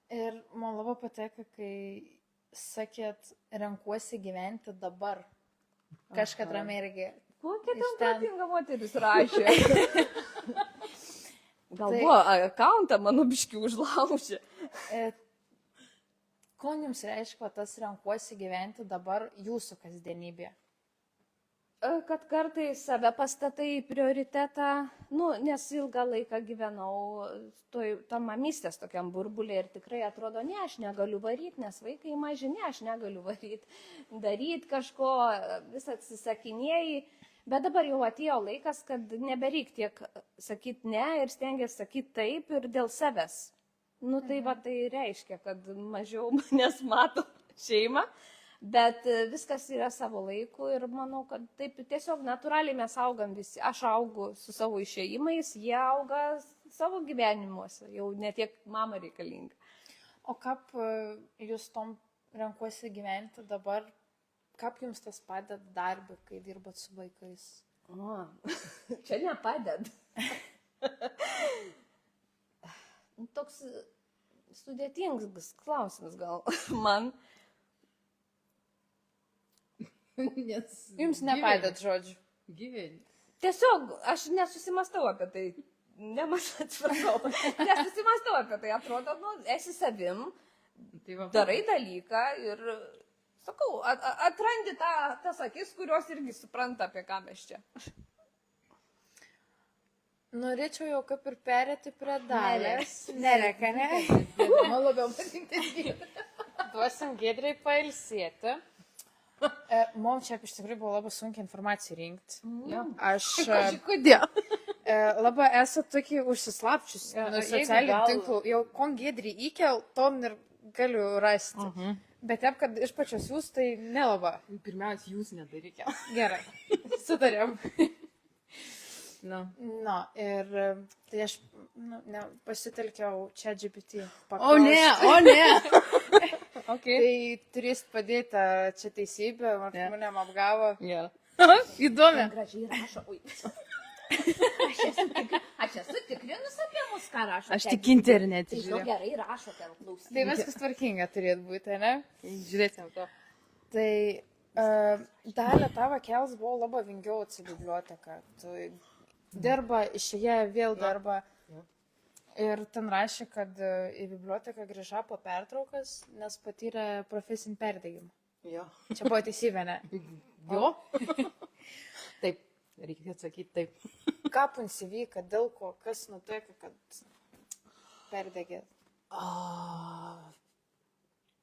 S1: Ir man labai pateka, kai sakėt, renkuosi gyventi dabar. Kažką ramiai irgi.
S2: Kokia ten protinga moteris rašė. Gal buvo akauntą mano biškių užlaužė.
S1: Ko jums reiškia tas renkuosi gyventi dabar jūsų kasdienybėje?
S2: Kad kartais save pastatai į prioritetą, nes ilgą laiką gyvenau tam mamystės tokiam burbulė ir tikrai atrodo, ne, aš negaliu varyti, nes vaikai maži, ne, aš negaliu varyti, daryti kažko, vis atsisakinėjai. Bet dabar jau atėjo laikas, kad nebereik tiek sakyti ne ir stengiasi sakyti taip ir dėl savęs. Tai reiškia, kad mažiau manęs mato šeima, bet viskas yra savo laiku ir manau, kad taip tiesiog natūraliai mes augam visi. Aš augu su savo išėjimais, jie auga savo gyvenimuose, jau netiek mama reikalinga.
S1: O kaip jūs tom renkuosi gyventi dabar? Kaip jums tas padeda darbui, kai dirbat su vaikais?
S2: Čia nepadeda. Toks sudėtingas klausimas gal man.
S1: Jums nepadeda, žodžiu.
S3: Gyventi.
S2: Tiesiog aš nesusimastau apie tai. Atsiprašau. Nesusimastau apie tai. Atrodo, esi savim, darai dalyką ir... Sakau, atrandi tas akis, kurios irgi supranta, apie ką mes čia.
S1: Norėčiau jau kaip ir perėti prie dalės.
S3: Nereka, ne? Man labiau patinka Giedrė.
S1: Duosim Giedrai pailsėti. Mums čia iš tikrųjų buvo labai sunkiai informaciją rinkti. Aš
S3: Kodėl?
S1: labai esu tokį užsislapčius nuo socialinių tinklų. Jau kon Giedrį įkel, ton ir galiu rasti. Bet taip, kad iš pačios jūs, tai nelabai.
S3: Pirmiausia, jūs nedarykė.
S1: Gerai, sutarėm.
S3: Nu.
S1: Ir tai aš pasitelkiau ChatGPT.
S3: O ne. Okay.
S1: Tai turėsit padėti čia teisybę, mane apgavo.
S3: Yeah. Įdomi.
S2: Gražiai rašo. Ui. Aš esu tikrinus apie mus, ką rašo.
S3: Aš tik internete
S2: Tai
S3: žiūrėjau.
S2: gerai rašo, ten klausyti.
S1: Tai viskas tvarkinga turėtų būti, ne?
S3: Žiūrėsim to.
S1: Tai dalį tavo kels buvo labai vingiau į biblioteką. Tu dirba, išėję vėl dirba. Ir ten rašė, kad į biblioteką grįžo po pertraukas, nes patyrė profesinį perdegimą.
S3: Jo.
S1: Čia buvo teisybė, ne?
S3: Jo. Taip, reikia atsakyti taip.
S1: Ką puns įvyko, dėl ko, kas nutiko, kad perdegė?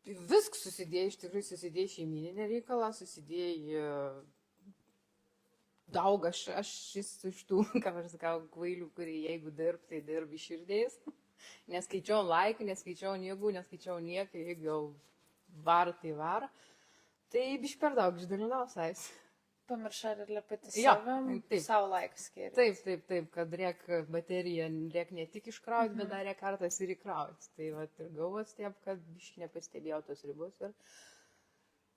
S3: Viskas susidėjo, iš tikrųjų susidėjo šeimininė reikala, susidėjo daug, aš iš tų, ką aš sakau, kvailių, kurie jeigu dirb, tai dirb iš širdies. Neskaičiau laikų, neskaičiau niegų, neskaičiau nieką, jeigu jau var, tai var. Tai biš per daug išdalinau savęs.
S1: Pamiršai ir lepati
S3: Jo,
S1: savim,
S3: taip.
S1: savo laiką skiri.
S3: Taip, kad reik bateriją, reik ne tik iškrauti, bet dar reik kartas ir įkrauti. Tai vat ir gavos taip, kad biš nepastebėjau tos ribos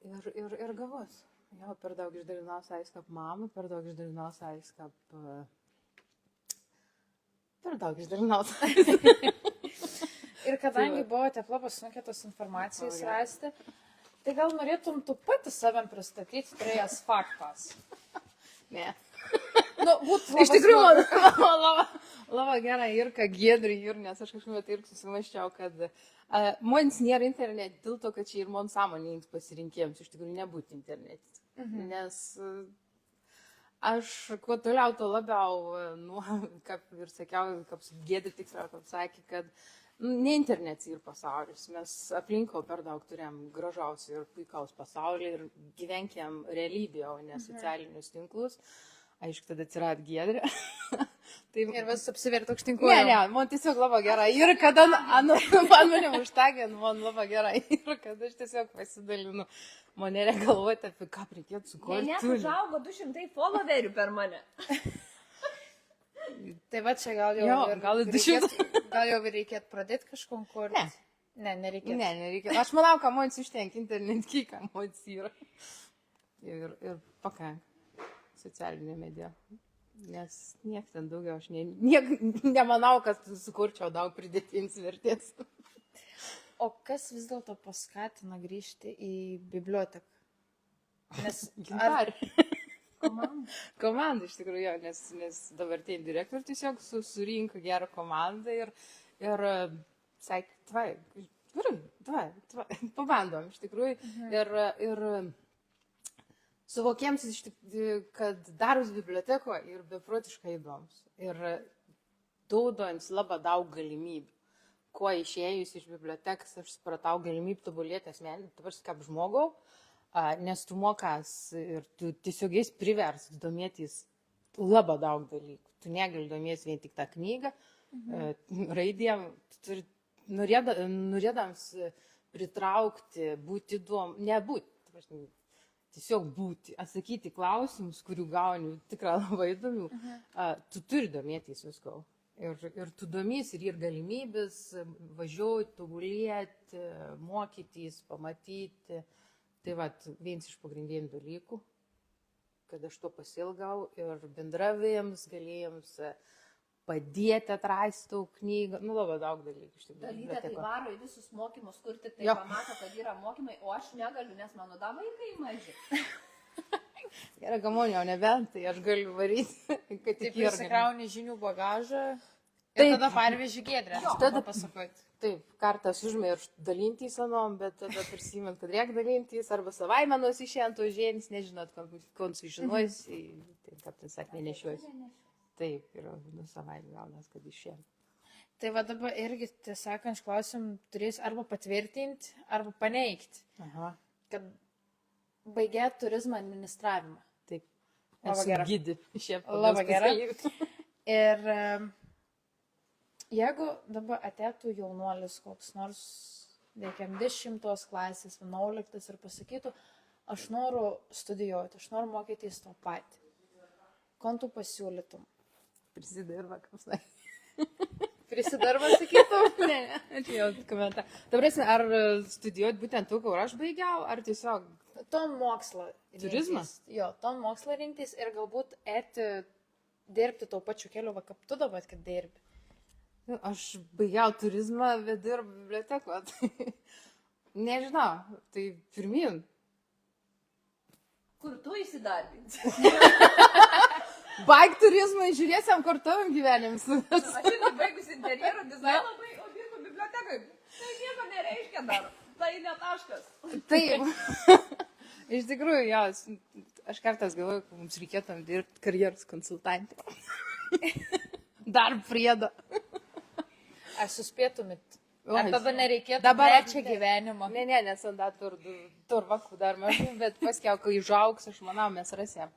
S3: ir gavos. Jo, per daug išdalinau savęs kaip mamą, per daug išdalinau savęs kaip... Per daug išdalinau savęs.
S1: Ir kadangi buvote labai sunkiai tos informacijos rasti, tai gal norėtum tu pati savim pristatyti trejas faktas.
S3: Ne.
S1: Būtų
S3: Iš tikrųjų, labai gerai ir ką Giedrį ir, nes aš kažkaip ir susimaščiau, kad mums nėra internet dėl to, kad čia ir man sąmoningas pasirinkėjams iš tikrųjų nebūti internetis. Nes aš kuo toliau, to labiau, kaip ir sakiau, kaip Giedrį tiksliau, kaip sakė, kad ne internets ir pasaulis, mes aplinko per daug turėjom gražaus ir puikaus pasaulį ir gyvenkiam realybėje, o ne socialinius tinklus. Aišku, tada atsirado Giedrė.
S1: Ir vis apsiverti aukštinkųjų.
S3: Ne, man tiesiog labai gerai. Ir kada man mane užtagė, man labai gerai. Ir kada aš tiesiog pasidalinu, man nereikia galvoti apie ką reikėtų sukurti.
S2: Net užaugo 200 followerių per mane.
S1: Tai va čia gal jau,
S3: gal ir 200.
S1: Gal jau reikėtų pradėti kažkom kurti. Ne, nereikėtų.
S3: Ne, nereikia. Aš manau, kad man užtenka internet, kiek man yra. Ir pakanka socialinė medija. Nes nieks ten daugiau, aš nemanau, kad sukurčiau daug pridėtinės vertės.
S1: O kas vis dėlto paskatina grįžti į biblioteką? Nes
S3: Komanda iš tikrųjų, nes dabartiniai direktoriai tiesiog surinko gerą komandą ir sakė, tvai, pabandom iš tikrųjų. Ir suvokėms, kad darbas biblioteko ir beprotiškai įdomus. Ir duodant labai daug galimybių. Kuo išėjus iš bibliotekas, aš supratau galimybę tobulėti asmenį, dabar kaip žmogau. Nes tu mokas ir tu tiesiog esi privers domėtis labai daug dalykų. Tu negali domėtis vien tik tą knygą, raidėm, norėdams pritraukti, būti įdomu, nebūti, tiesiog būti, atsakyti klausimus, kurių gauni tikrai labai įdomių, tu turi domėtis visko. Ir tu domys ir galimybės važiuoti, tobulėti, mokytis, pamatyti. Tai va, vienas iš pagrindinių dalykų, kad aš to pasilgau ir bendravėjams galėjams padėti atrasti tų knygą, labai daug dalykų.
S2: Dalytė tai varo į visus mokymus, kur tik tai pamato, kad yra mokymai, o aš negaliu, nes mano vaikai maži.
S3: Gerai, gamonio, nebent, tai aš galiu varyti, kad
S1: taip
S3: tik
S1: įsikrauni žinių bagažą ir tada parveži Giedrę.
S3: Tada
S1: pasakoti.
S3: Taip, kartas užmiršt dalintys anom, bet tada prisimint, kad reikia dalintys, arba savaime nusišiant užėnis, nežinot, kon sužinosi, tai kaip ten sakė, nenešiuosi. Taip, ir savaitę gaunas, kad išėjom.
S1: Tai va dabar irgi, tiesąkant, klausim, turės arba patvirtinti, arba paneigti,
S3: Aha,
S1: kad baigė turizmo administravimą.
S3: taip.
S1: Labai
S3: Esu
S1: gera.
S3: gidi. Šiaip
S1: Labai gera.
S3: specialybė.
S1: Ir jeigu dabar atėtų jaunuolis koks nors, dėkiam, 10 klasės, 11 ir pasakytų, aš noriu studijuoti, aš noriu mokytis to patį. Ko tu pasiūlytum?
S3: Prisidirba, kaip sakė.
S1: Prisidarba, sakytum?
S3: Ne, čia jau komentar. Ta prasme, ar studijuoti būtent tu, kur aš baigiau, ar tiesiog
S1: Tom mokslą.
S3: Turizmą?
S1: rinktis. Jo, tom mokslą rinktis ir galbūt dirbti to pačiu keliu, va kaip tu dabar, kad dirbi.
S3: nu, aš baigiau turizmą, bet dirbu bibliotekoje. Tai nežinau, tai pirmin.
S2: Kur tu įsidarbinsi?
S3: Baig turizmą, žiūrėsim, kur tavim gyvenims.
S2: Aš irgi baigus interjero dizainą, o dirbu bibliotekai. Tai nieko nereiškia dar. Tai ne taškas.
S3: Taip. Iš tikrųjų, jo, aš kartais galvoju, kad mums reikėtų dirbti karjeros konsultantė. Dar priedo.
S1: Ar suspėtumit?
S3: Oi,
S1: Ar tada nereikėtų
S3: dabar
S1: trečią gyvenimą?
S3: Ne, nes tada turvakų dar mažai, bet paskiau, kai užaugs, aš manau, mes rasim.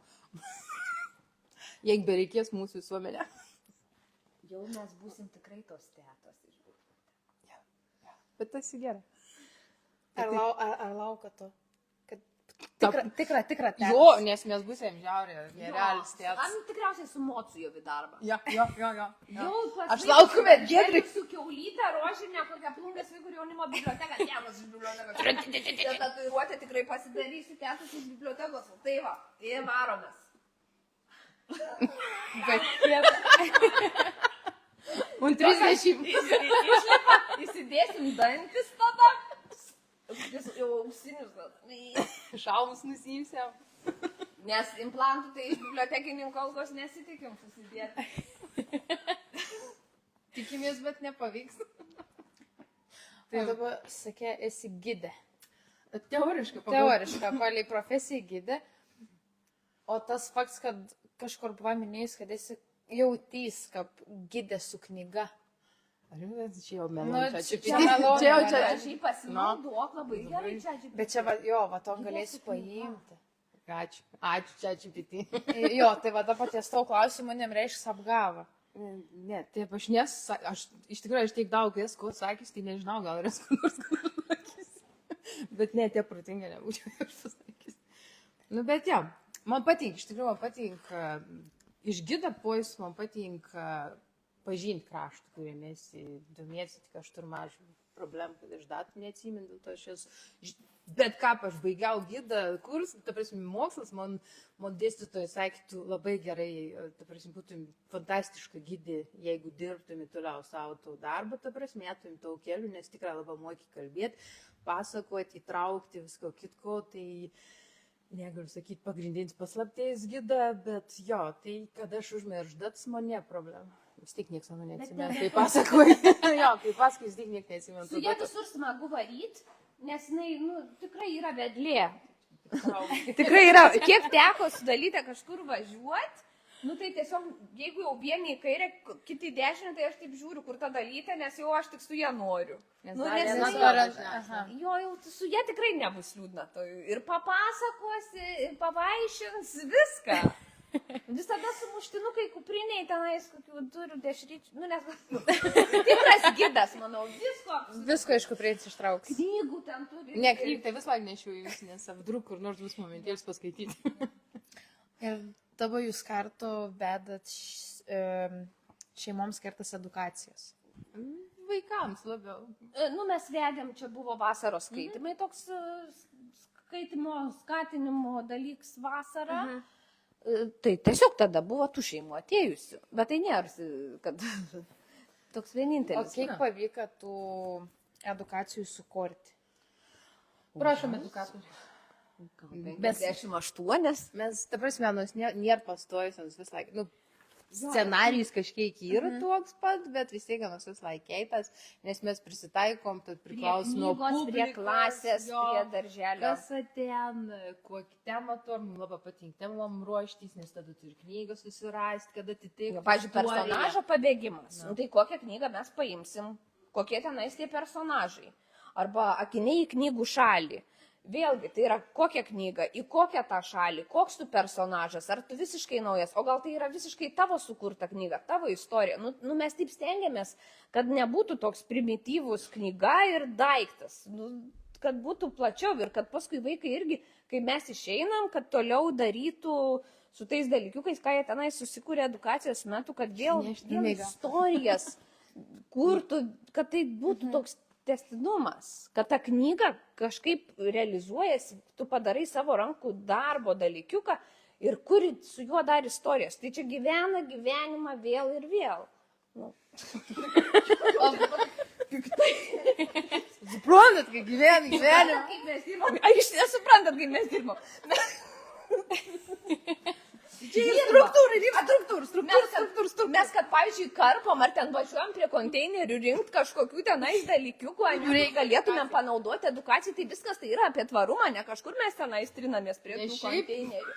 S3: Jeigu bereikės mūsų visuomenė.
S2: Jau mes būsim tikrai tos tetos.
S3: Bet tas gerai.
S1: Ar lauka to? Kad tikra tetas.
S3: Jo, nes mes būsim žiaurė, nerealis tėtas.
S2: Am tikriausiai su mocu jau į darbą.
S3: Jo.
S2: Jau pas
S3: Aš laukiu, bet
S2: Giedriui. Su kiaulyte, rožinė, kokia plungas vaikų jaunimo biblioteka. Tėvas iš bibliotekos. Čia tatuiruotę tikrai pasidarysiu, tėvas iš bibliotekos. Tai va, varomės.
S3: Un 30.
S2: Įsidėsim dantis tada. Jau ausinius gal.
S3: Šalmus nusimsiam.
S2: Nes implantų tai iš bibliotekininko algos nesitikim susidėti.
S3: Tikimės, bet nepavyks.
S1: Tai dabar, sakė, esi gidė.
S3: Teoriškai.
S1: Teoriškai, palei profesiją gidė. O tas faktas, kad kažkur paminėjus, kad esi jautys, kaip gidė su knyga.
S3: Ar čia jau
S1: Nu,
S3: melon?
S1: čia melon,
S3: Čia jau
S1: ne?
S3: čia.
S2: Aš jį pasinaudok labai gerai čia.
S1: Bet čia, va, jo, va, tom galėsi paimti.
S3: Ačiū. Ačiū, čia čipiti.
S1: Jo, tai va, dabar ties to klausimu nereiškia apgavo.
S3: Ne, taip, aš iš tikrųjų, aš tiek daug esu sakys, tai nežinau, gal ir esu nors sakys. Bet ne, tie protingai nebūčiau aš pasakys. Nu, bet jo, man patinka, iš tikrųjų, man patinka iš gido pois, man patinka pažinti kraštą, kuriame esi domiesi, tik aš turiu mažų problemų, kad aš datų neatsimin, dėl to aš esu, bet ką aš baigiau gidą kursą, ta prasme, mokslas, man dėstytojai sakė, tu labai gerai, ta prasme, būtum fantastiška gidė, jeigu dirbtum toliau savo to darbą, ta prasme, mėtum tau kelių, nes tikrai labai moki kalbėti, pasakoti, įtraukti visko kitko, tai negaliu sakyti pagrindinis paslaptės gidą, bet jo, tai kada aš užmiršdats, man ne problema. Vis tik niekas mano neatsimena, kai pasakoju. Jo, kai pasakoju, vis tik niekas neatsimena.
S2: Su jie visur smagu varyti, nes jinai, nu, tikrai yra vedlė. Tikrai yra, kiek teko sudalytę kažkur važiuoti, nu tai tiesiog, jeigu jau vieni į kairę, kiti į dešinę, tai aš taip žiūriu, kur ta dalytė, nes jau aš tik su ją noriu.
S3: Nes
S2: Nu,
S3: dar
S2: nes
S3: viena
S2: jinai-
S3: svara-
S1: Aha.
S2: Jo, jau su jie tikrai nebus liūdna. Ir papasakosi, ir pavaišins viską. Visada sumuštinukai kupriniai tenais, kokių turiu dešryčių. Nu, nes tikras gidas, manau,
S1: Visko iš kuprės ištrauks.
S2: knygų ten turi.
S3: Ne, knygų, tai vis laik nešiau jūs, nes apdruk, kur nors bus momentėlis paskaityti.
S1: Ir dabar jūs kartu vedat šeimoms skirtas edukacijas.
S3: Vaikams labiau.
S2: Nu, mes vedėm, čia buvo vasaros skaitimai, toks skaitimo, skatinimo dalyks vasarą. Tai tiesiog tada buvo tų šeimų atėjusių. Bet tai nėra, kad toks
S1: O
S2: vienintelis.
S1: kiek pavyko tų edukacijų sukurti?
S3: Prašom, edukatorių.
S2: 58.
S3: Mes, ta prasme, nors nėra pastojusios vis laik. Nu, scenarijus kažkiek yra toks pat, bet vis tiek ganas vis laikeitas, nes mes prisitaikom, tad priklauso nuo publikos,
S2: prie klasės, prie darželio.
S3: Kas aten, kokį temą tuom, mums labai patinka temom ruoštis, nes tada turi knygą susirasti, kad atitiktų.
S2: Pavyzdžiui, personažo pabėgimas. Nu, tai kokią knygą mes paimsim, kokie tenais tie personažai. Arba akiniai į knygų šalį. Vėlgi, tai yra kokia knyga, į kokią tą šalį, koks tu personažas, ar tu visiškai naujas, o gal tai yra visiškai tavo sukurta knyga, tavo istorija. Nu mes taip stengiamės, kad nebūtų toks primityvus knyga ir daiktas, kad būtų plačiau ir kad paskui vaikai irgi, kai mes išeinam, kad toliau darytų su tais dalykiukais, ką jie tenai susikūrė edukacijos metu, kad vėl istorijas kurtų, kad tai būtų toks tęstinumas, kad ta knyga kažkaip realizuojasi, tu padarai savo rankų darbo dalykiuką ir kuri su juo dar istorijas. Tai čia gyvena gyvenimą vėl ir vėl. Nu.
S3: Suprantat, kai gyvenimą.
S2: Kaip mes dirbam? Ar jūs nesuprantat, kaip mes dirbam? Čia yra struktūra. Mes, kad, pavyzdžiui, karpom ar ten važiuojam prie konteinerių rinkti kažkokių tenais dalykiukų, kurių galėtumėm panaudoti edukacijai, tai viskas tai yra apie tvarumą, ne kažkur mes tenais trinamės prie tų konteinerių.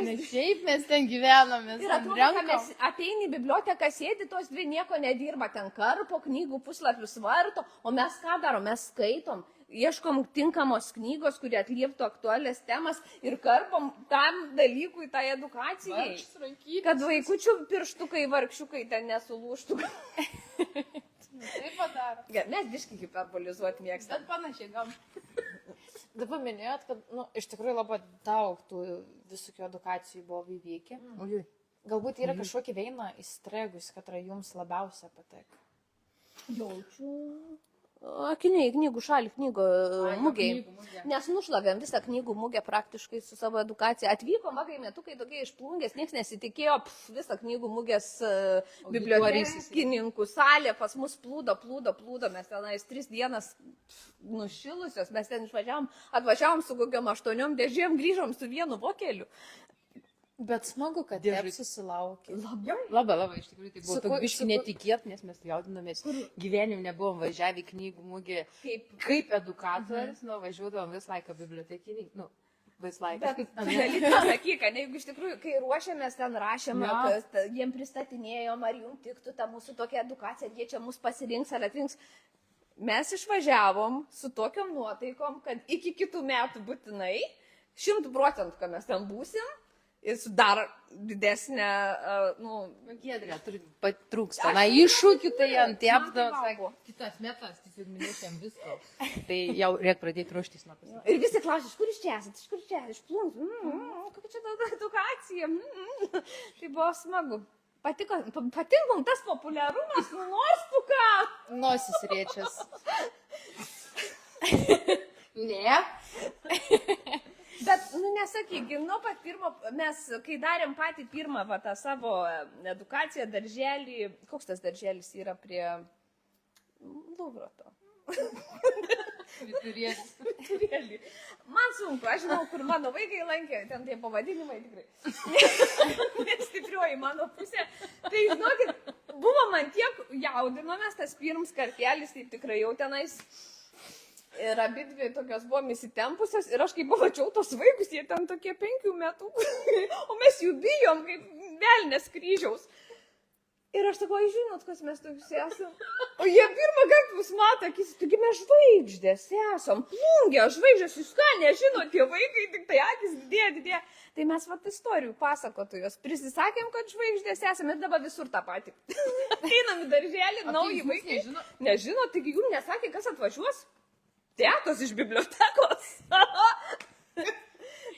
S3: Ne šiaip mes ten gyvenam, mes
S2: ir
S3: ten renkam.
S2: Mes ateini į biblioteką, sėdi, tos dvi nieko nedirba, ten karpo, knygų puslapius varto, o mes ką darom, mes skaitom. Ieškom tinkamos knygos, kurie atlieptų aktualias temas ir karpom tam dalykui, tai edukacijai. Kad vaikučių pirštukai, vargšiukai ten nesulūštų.
S3: Taip padaro.
S2: Mes biškai hiperbolizuoti mėgstam.
S3: Bet panašiai, gal.
S1: Dabar minėjot, kad iš tikrųjų labai daug tų visokių edukacijų buvo įvykę. Galbūt yra kažkokia veina įstregus, kad jums labiausiai patiko.
S2: Jaučiu. Akiniai, knygų šalį, knygų mugiai. Nes nušlavėm visą knygų mugę praktiškai su savo edukacija. Atvyko magai metukai tokie iš Plungės, niekas nesitikėjo, visą knygų mugės bibliotekininkų salė pas mus plūdo. Mes tenais 3 dienas nušilusios, mes ten atvažiavom su kokiam 8 dėžėm, grįžom su vienu vokeliu.
S1: Bet smagu, kad taip susilaukė.
S3: Labai, iš tikrųjų, tai buvo toks biškai netikėt, nes mes jaudinamės. Gyvenim nebuvom važiavę į knygų mugę kaip edukatorius, važiuodavom vis laiką bibliotekinį, vis laiką.
S2: Bet dalykas sakyk, jeigu iš tikrųjų, kai ruošiamės ten rašėme, jiem pristatinėjom, ar jums tiktų ta mūsų tokia edukacija, jie čia mus pasirinks ar atrinks. Mes išvažiavom su tokiom nuotaikom, kad iki kitų metų būtinai 100%, kad mes ten būsim. Ir su dar didesnė,
S3: Giedrė, trūksta. Iššūkių tai ant tiepdavo, sako, kitas metas, tiesiog minėčiam visko. Tai jau reikia pradėti ruoštis nuo pasakyti.
S2: Ir visi klausia, iš kur iš čia esat, iš Plungės, kokia čia ta edukacija. Tai buvo smagu. Patinkom tas populiarumas, nors tu ką.
S1: Nosis riečias.
S3: Ne.
S2: Bet, nesakyk, nuo pat pirmo, mes, kai darėm patį pirmą tą savo edukaciją, darželį, koks tas darželis yra prie Luvroto? Viturėlį. Man sunku, aš žinau, kur mano vaikai lankė, ten tie pavadinimai tikrai. Nestiprioji mano pusė. Tai, žinokit, buvo man tiek jaudinomės, tas pirms kartelis, tai tikrai jau tenais. Ir abidvi tokios buvom įsitempusios ir aš kai pamačiau tos vaikus, jie ten tokie 5 metų, o mes jų bijom kaip velnės kryžiaus. Ir aš sakau, žinot, kas mes tokius esam? O jie pirmą kartą mus mato, akis, taigi mes žvaigždės esam, Plungė, žvaigždės, jūs ką nežinot, tie vaikai, tik tai akis didėja. Tai mes istorijų pasakotojos prisisakėm, kad žvaigždės esam ir dabar visur tą patį. Einam į darželį, nauji vaikai. Nežinot, taigi jums nesakė, kas atvažiuos? Tėtos iš bibliotekos.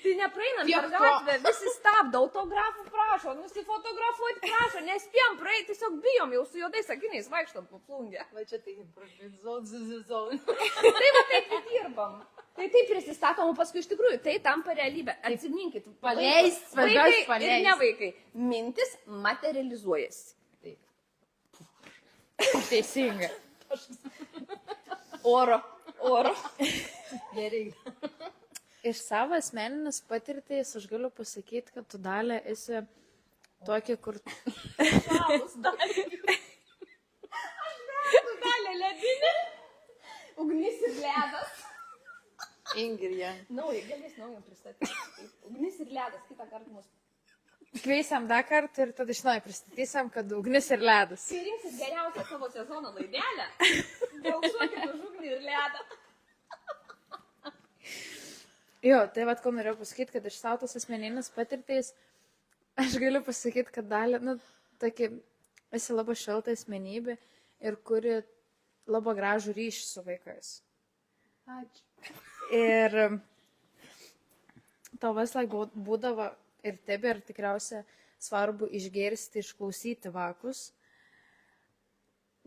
S2: Tai nepraeinam per gatvę, visi stabdo, autografų prašo, nusifotografuoti prašo, nespėjom praeiti, tiesiog bijom, jau su juodais akiniais vaikštam po Plungę.
S3: Va čia tai improvizuot.
S2: Tai va taip dirbam. Tai taip prisistatom, o paskui iš tikrųjų tai tampa realybė. Atsiminkit, vaikai ir ne vaikai. Mintis materializuojasi.
S3: Taip. Teisinga.
S2: Oro.
S3: Gerai.
S1: Iš savo asmeninės patirties aš galiu pasakyti, kad tu, Dalia, esi Tokį, kur...
S2: Šalus dalį. Aš vertu dalį ledinį. Ugnis ir ledas.
S3: Ingrija.
S2: Galės naujam pristatyti. Ugnis ir ledas, kitą kartą mus.
S1: Kveisiam dar kartą ir tada iš naujo pristatysim, kad ugnis ir ledas.
S2: Kai rinksit geriausią savo sezono laidelę, balsuokit už ugnį ir ledą.
S1: Jo, tai vat, ko norėjau pasakyti, kad iš savo tos asmeninės patirties, aš galiu pasakyti, kad dalį, nu, tokį, esi labai šilta asmenybė ir kuri labai gražų ryšį su vaikais.
S3: Ačiū.
S1: Ir tau vis laik būdavo ir tebe ir tikriausia svarbu išgirsti, išklausyti vakus.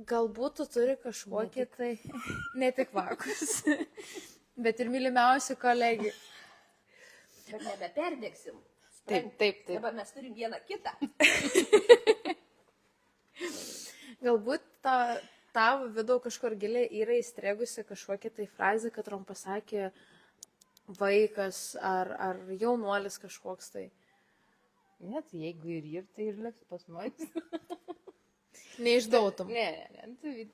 S1: Galbūt tu turi kažkokį tai, ne tik vakus, bet ir mylimiausi kolegi.
S2: Bet nebeperdėksim.
S3: Taip.
S2: Dabar mes turim vieną kitą.
S1: Galbūt tavo vidau kažkur giliai yra įstregusi kažkokia tai frazė, kad trom pasakė vaikas ar jaunuolis kažkoks tai.
S3: Net jeigu ir tai ir liks pas mus.
S1: Neišdautum.
S3: Ne,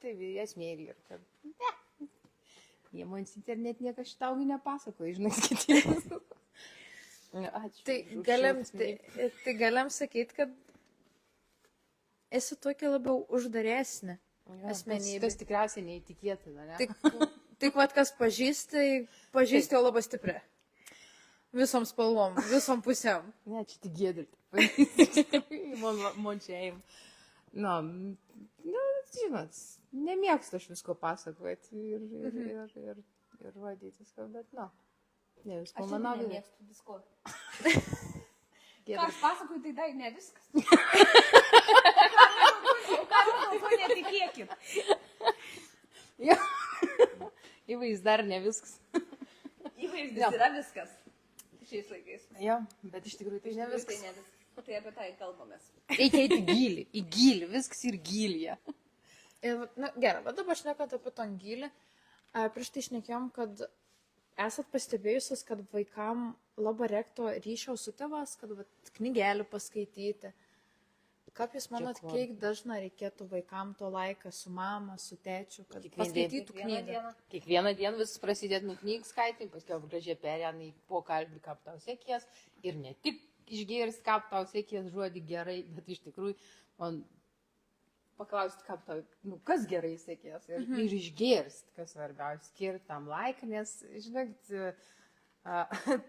S3: tai esmė ir kad ne. Jie mums internet niekas šitaugi nepasako, žinai, kitiems. Ačiū.
S1: Tai galim sakyti, kad esi tokia labiau uždaresnė asmenybė.
S3: Tas tikriausiai neįtikėtina, ne?
S1: Tik vat kas pažįsti jau labai stipriai. Visom spalvom, visom pusėm.
S3: Ne, čia tik gėdinti. Mončiajim. Žinot, nemėgstu aš visko pasakoti ir rodytis, bet, ne visko manau.
S2: Aš nemėgstu visko. Ką aš pasakoju, tai dar ne viskas. Ką netikėkit.
S3: Įvaizdis dar ne viskas.
S2: Įvaizdis yra viskas. Šiais laikais.
S3: Jo, bet iš tikrųjų tai ne viskas.
S2: Tai apie tai kalbamės.
S3: Reikia eiti į gilį, viskas ir gilyje.
S1: Gerai, bet dabar šnekant apie tą gilį, prieš tai šnekėjom, kad esat pastebėjusios, kad vaikam labai reiktų ryšio su tėvas, kad knygelį paskaityti. Kaip jūs manot, kiek dažnai reikėtų vaikam to laiką su mama, su tėčiu, kad paskaitytų knygą?
S3: Kiekvieną dieną vis prasidėt nuo knygų skaityti, paskui gražiai perėna į pokalbį, kaip tau sekės. Ir ne tik išgirsti, kaip tau sekės žodį gerai, bet iš tikrųjų man paklausti, kaip tau, kas gerai sekės. Ir išgirsti, kas svarbiausia, skirti tam laiką, nes, žinot,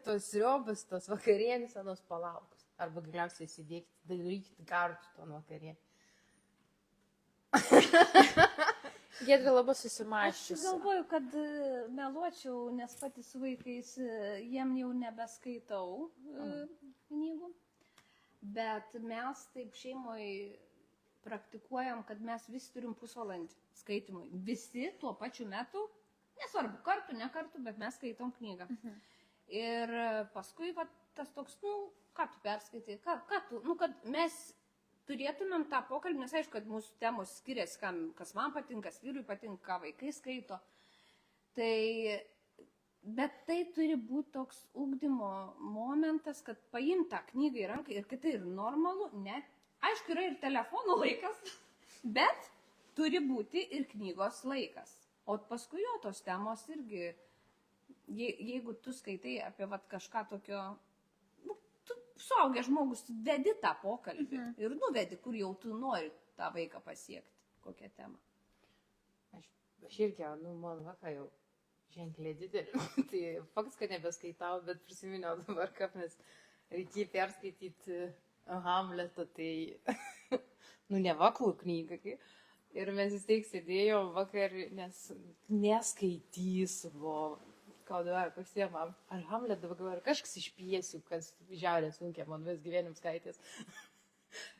S3: tos riobas, tos vakarėlis, anos palaukus. Arba galiausiai sėdėkti, darykite kartu to vakarėlį.
S2: Giedrė labai susimaščiusi. Aš galvoju, kad meluočiau, nes pati su vaikais jiem jau nebeskaitau knygų. Bet mes taip šeimoje praktikuojam, kad mes visi turim pusvalandį skaitimui. Visi tuo pačiu metu, nesvarbu, kartu, ne kartu, bet mes skaitom knygą. Ir paskui tas toks, ką tu perskaitai, ką tu, kad mes turėtumėm tą pokalbį, nes aišku, kad mūsų temos skiriasi, kas man patinka, kas vyrui patinka, ką vaikai skaito. Bet tai turi būti toks ugdymo momentas, kad paimti tą knygą į ranką ir kad tai ir normalu, net, aišku, yra ir telefono laikas, bet turi būti ir knygos laikas. O paskui jo tos temos irgi, jeigu tu skaitai apie kažką tokio, suaugęs žmogus vedi tą pokalbį ir nuvedi, kur jau tu nori tą vaiką pasiekti, kokią temą.
S3: Aš irgi, man vaka jau ženkliai didelį. Tai faktas, kad nebeskaitau, bet prisiminiau dabar, kaip mes reikėjo perskaityti Hamletą, tai, ne vaklų knygą. Ir mes vis tiek sėdėjom vakar, nes neskaitysiu, ką dabar pasiemam, ar Hamletą dabar, ar kažkas iš piesių, kas žiaurė sunkia, man vis gyvenim skaitės.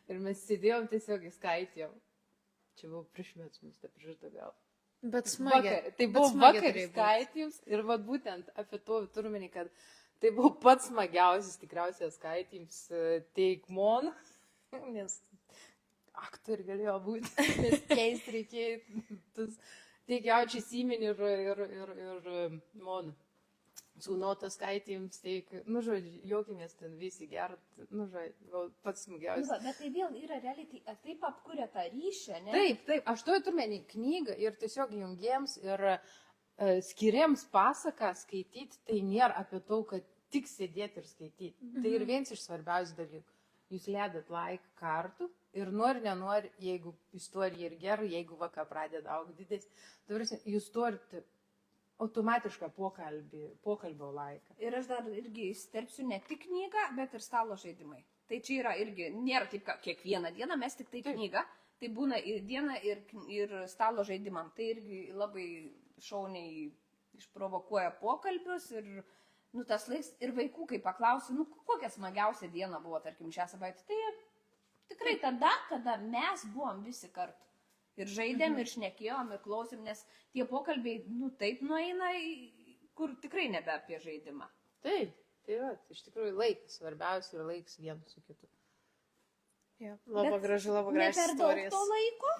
S3: Ir mes sėdėjom tiesiog skaitėm. Čia buvo prieš metus, mums tai prieš gal.
S1: Bet smagiai.
S3: Tai buvo vakar skaitėms ir būtent apie to turmenį, kad tai buvo pats smagiausias tikriausiai skaitėms teikmon, nes aktoriai galėjo būti, nes keisti reikėjo tas teikiaučiai įsiminį ir mon. sūnotas skaitėms, tai, nu, žodžiu, jokimės ten visi gerat, nu, žodžiu, pats smagiausias.
S2: Bet tai vėl yra realiai, tai taip apkuria tą ryšį, ne?
S3: Taip, aš to turmenį knygą ir tiesiog jungiems ir skiriams pasaką skaityti, tai nėra apie to, kad tik sėdėti ir skaityti. Tai ir vienas iš svarbiausių dalykų. Jūs ledat laiką kartu ir nenori, jeigu istorija ir gerai, jeigu vaka pradeda augti didesnį, jūs turite automatišką pokalbio laiką.
S2: Ir aš dar irgi įsterpsiu ne tik knygą, bet ir stalo žaidimai. Tai čia yra irgi, nėra taip, kad kiekvieną dieną mes tik tai knygą, tai būna ir diena, ir stalo žaidimam. Tai irgi labai šauniai išprovokuoja pokalbius ir, nu, tas laiks, ir vaikų, kai paklausiu, nu, kokia smagiausia diena buvo, tarkim, šią savaitę, tai tikrai tada, kada mes buvom visi kartu. Ir žaidėm, ir šnekėjom, ir klausėm, nes tie pokalbiai, nu, taip nueina, kur tikrai nebe apie žaidimą.
S3: Taip, tai va, iš tikrųjų laikas, svarbiausia ir laiks vienas su kitu.
S1: Ja, labai gražu, labai gražu.
S2: Ne per daug to laiko.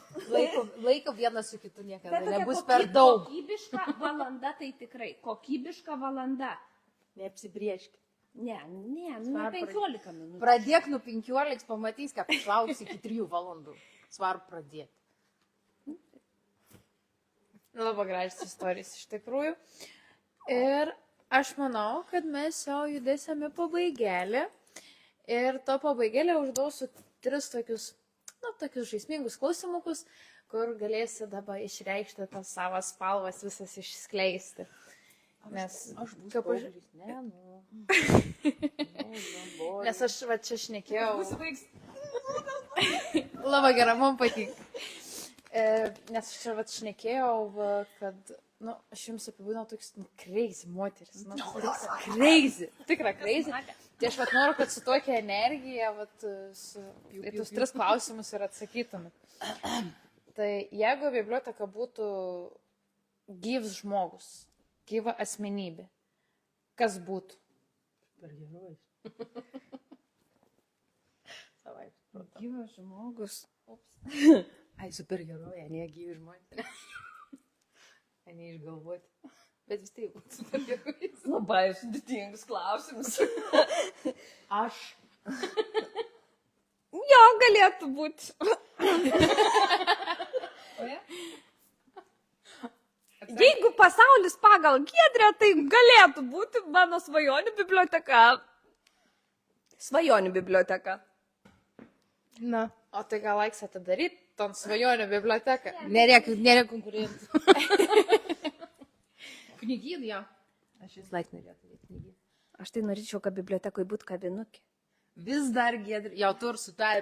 S3: Laiko vienas su kitu niekada
S2: Bet
S3: nebus per daug.
S2: Kokybiška valanda tai tikrai, kokybiška valanda.
S3: Neapsibrieški.
S2: Ne, nu 15 minučių.
S3: Pradėk nuo 15, pamatys, kad išlauks iki 3 valandų. Svarbu pradėti.
S1: Labai gražios istorijos iš tikrųjų. Ir aš manau, kad mes jau judėsime pabaigelį. Ir to pabaigelį užduosiu 3 tokius žaismingus klausimukus, kur galėsi dabar išreikšti tas savo spalvas visas išskleisti. Nes
S3: aš būsiu
S1: Nes aš va čia šnekėjau. Labai gerai, man patinka. Nes aš čia va šnekėjau, kad, nu, aš jums apibūdinau toks crazy moteris. Nu, crazy. Tikra crazy. Tai aš vat noriu, kad su tokia energija, į tuos 3 klausimus ir atsakytumėt. Tai jeigu biblioteka būtų gyvas žmogus, gyva asmenybė, kas būtų?
S3: Superherojus.
S2: Gyvas žmogus.
S3: Ai, superherojai, ne gyvi žmonės. Ne išgalvoti. Bet vis tai būtų superherojus.
S2: Labai sudėtingus klausimus.
S3: Aš.
S2: Jo, galėtų būti. Jeigu pasaulis pagal Giedrę, tai galėtų būti mano svajonių biblioteka. Svajonių biblioteka.
S1: Na, o tai gal laiks atidaryti ton svajonių biblioteką?
S3: Nėra konkurentų. Knygynų, jo. Aš vis laik norėjau turėti knygynų.
S2: Aš tai norėčiau, kad bibliotekoje būtų kavinukė.
S3: Vis dar Giedrė, jau tur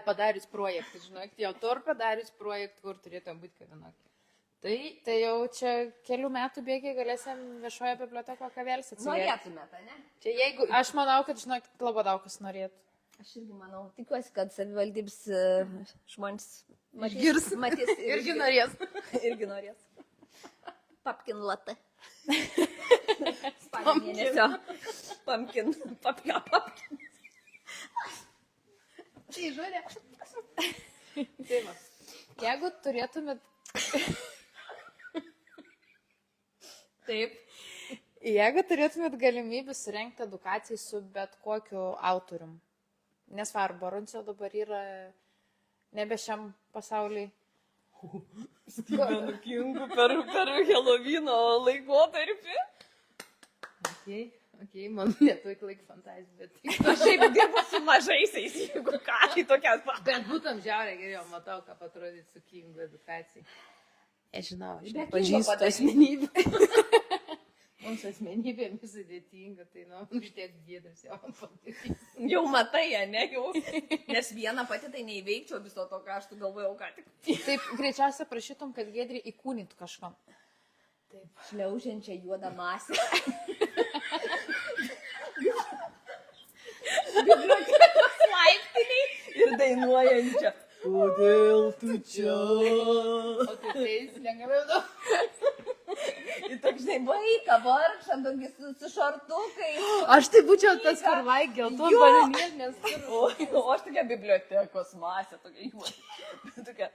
S3: padarius projektą, žinok, kur turėtų būti kavinukė.
S1: Tai jau čia kelių metų bėgiai galėsim viešoje bibliotekoje kavėlės atsivėrti.
S2: Norėtumėte, ne?
S1: Čia jeigu, aš manau, kad, žinok, labai daug kas norėtų.
S2: Aš irgi manau, tikiuosi, kad savivaldybės žmonės
S3: Išgirs.
S2: matys
S3: Irgi norės.
S2: Irgi norės. Pumpkin latte. Spalio mėnesio. Pumpkin.
S3: Tai žodė.
S1: Jeigu turėtumėt...
S2: Taip.
S1: Jeigu turėtumėt galimybę surengti edukaciją su bet kokiu autorium, nesvarbu, ar jis dabar yra nebe šiam pasauliui.
S2: Stephen Kingu per Helovino laikotarpį.
S3: Okay, man netuik laik fantazijų, bet...
S2: Aš šiaip dirbu su mažaisiais, jeigu ką, tai tokia...
S3: Bet būtum žiauriai geriau, matau, ką atrodyti su Kingu edukacijai. Aš žinau, aš
S2: Bet
S3: nepažįstu
S2: Kingo
S3: asmenybę. Mums asmenybė sudėtinga, tai, nu, užtiek Giedrius jau man patikės.
S2: Jau matai, ne, jau. Nes vieną pati tai neįveikčiau viso to, ką aš tu galvojau, ką tik.
S1: Taip, greičiausiai prašytum, kad Giedrį įkūnytų kažkam.
S2: Taip, šliaužiančią juodą masę. Bibliotekos laiptiniai ir dainuojančią. Kodėl tu čia?
S3: O tai lengviau daug.
S2: Ir toks, žinai, vaiką, vargšą, tokį su šortukais.
S3: Aš tai būčiau tas, kur laik gelton bananėlės.
S2: O aš tokia bibliotekos masė, tokia juoda. Tokia.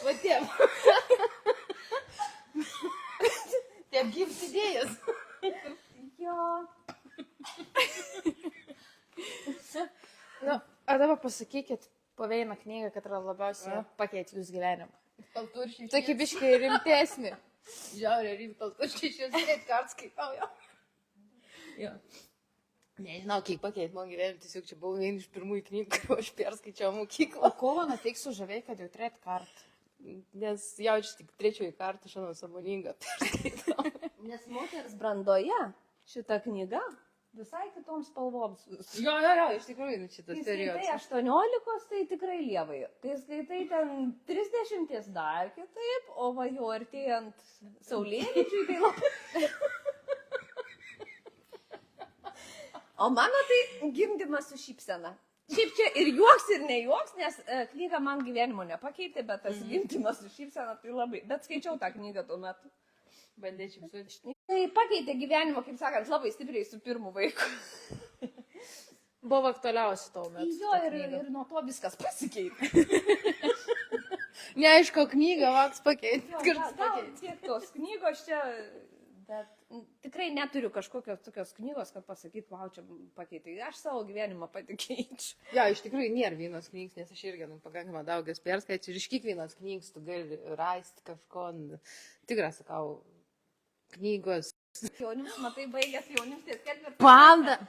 S3: Va tiem.
S1: Nu, o dabar pasakykit po vieną knygą, kad yra labiausiai pakeitė jūsų gyvenimą.
S3: Palturšiai.
S1: Tokie biškai rimtesni.
S3: Žiauriai rimtas, palturšiai šis net kart skaitau jo. Jo. Nežinau, kiek pakeitė mano gyvenimą, tiesiog čia buvo viena iš pirmųjų knygų, kuriuo aš perskaičiau mokyklą.
S1: O kovo taip sužavėjai, kad jau turėt kartą?
S3: Nes jau čia tik trečiųjų kartų šiandien sąmoningą perskaitau.
S2: Nes moters brandoje šita knyga visai kitoms spalvoms.
S3: Jo, iš tikrųjų, šitas
S2: Kai skaitai
S3: periodas.
S2: 18, tai tikrai lievai. Kai skaitai ten 30 dar kitaip, o va jau artėjant saulėlydžiui, tai labai. O mano tai gimdymas su šypsena. Šiaip čia ir juoks, ir nejuoks, nes knyga man gyvenimo nepakeitė, bet tas gimdymas su šypsena tai labai. Bet skaičiau tą knygą tuo metu.
S3: Bandėčiau su...
S2: Tai pakeitė gyvenimo, kaip sakant, labai stipriai su pirmu vaiku.
S1: Buvo aktualiausi tau metu.
S2: Jo, ir nuo to viskas pasikeitė.
S3: Neaišku, knygą vaks pakeitė.
S2: Gal tiek tos knygos čia, bet tikrai neturiu kažkokios tokios knygos, kad pasakyt, wow, čia pakeitė. Aš savo gyvenimą pati keičiu.
S3: Jo, iš tikrųjų nėra vienos knygas, nes aš irgi pakankamai daugias perskaičiu ir iš kiekvienos knygas tu gali rasti kažko, tikrai sakau, knygos.
S2: Jaunims, matai, baigęs jaunims, tai ketvirtas.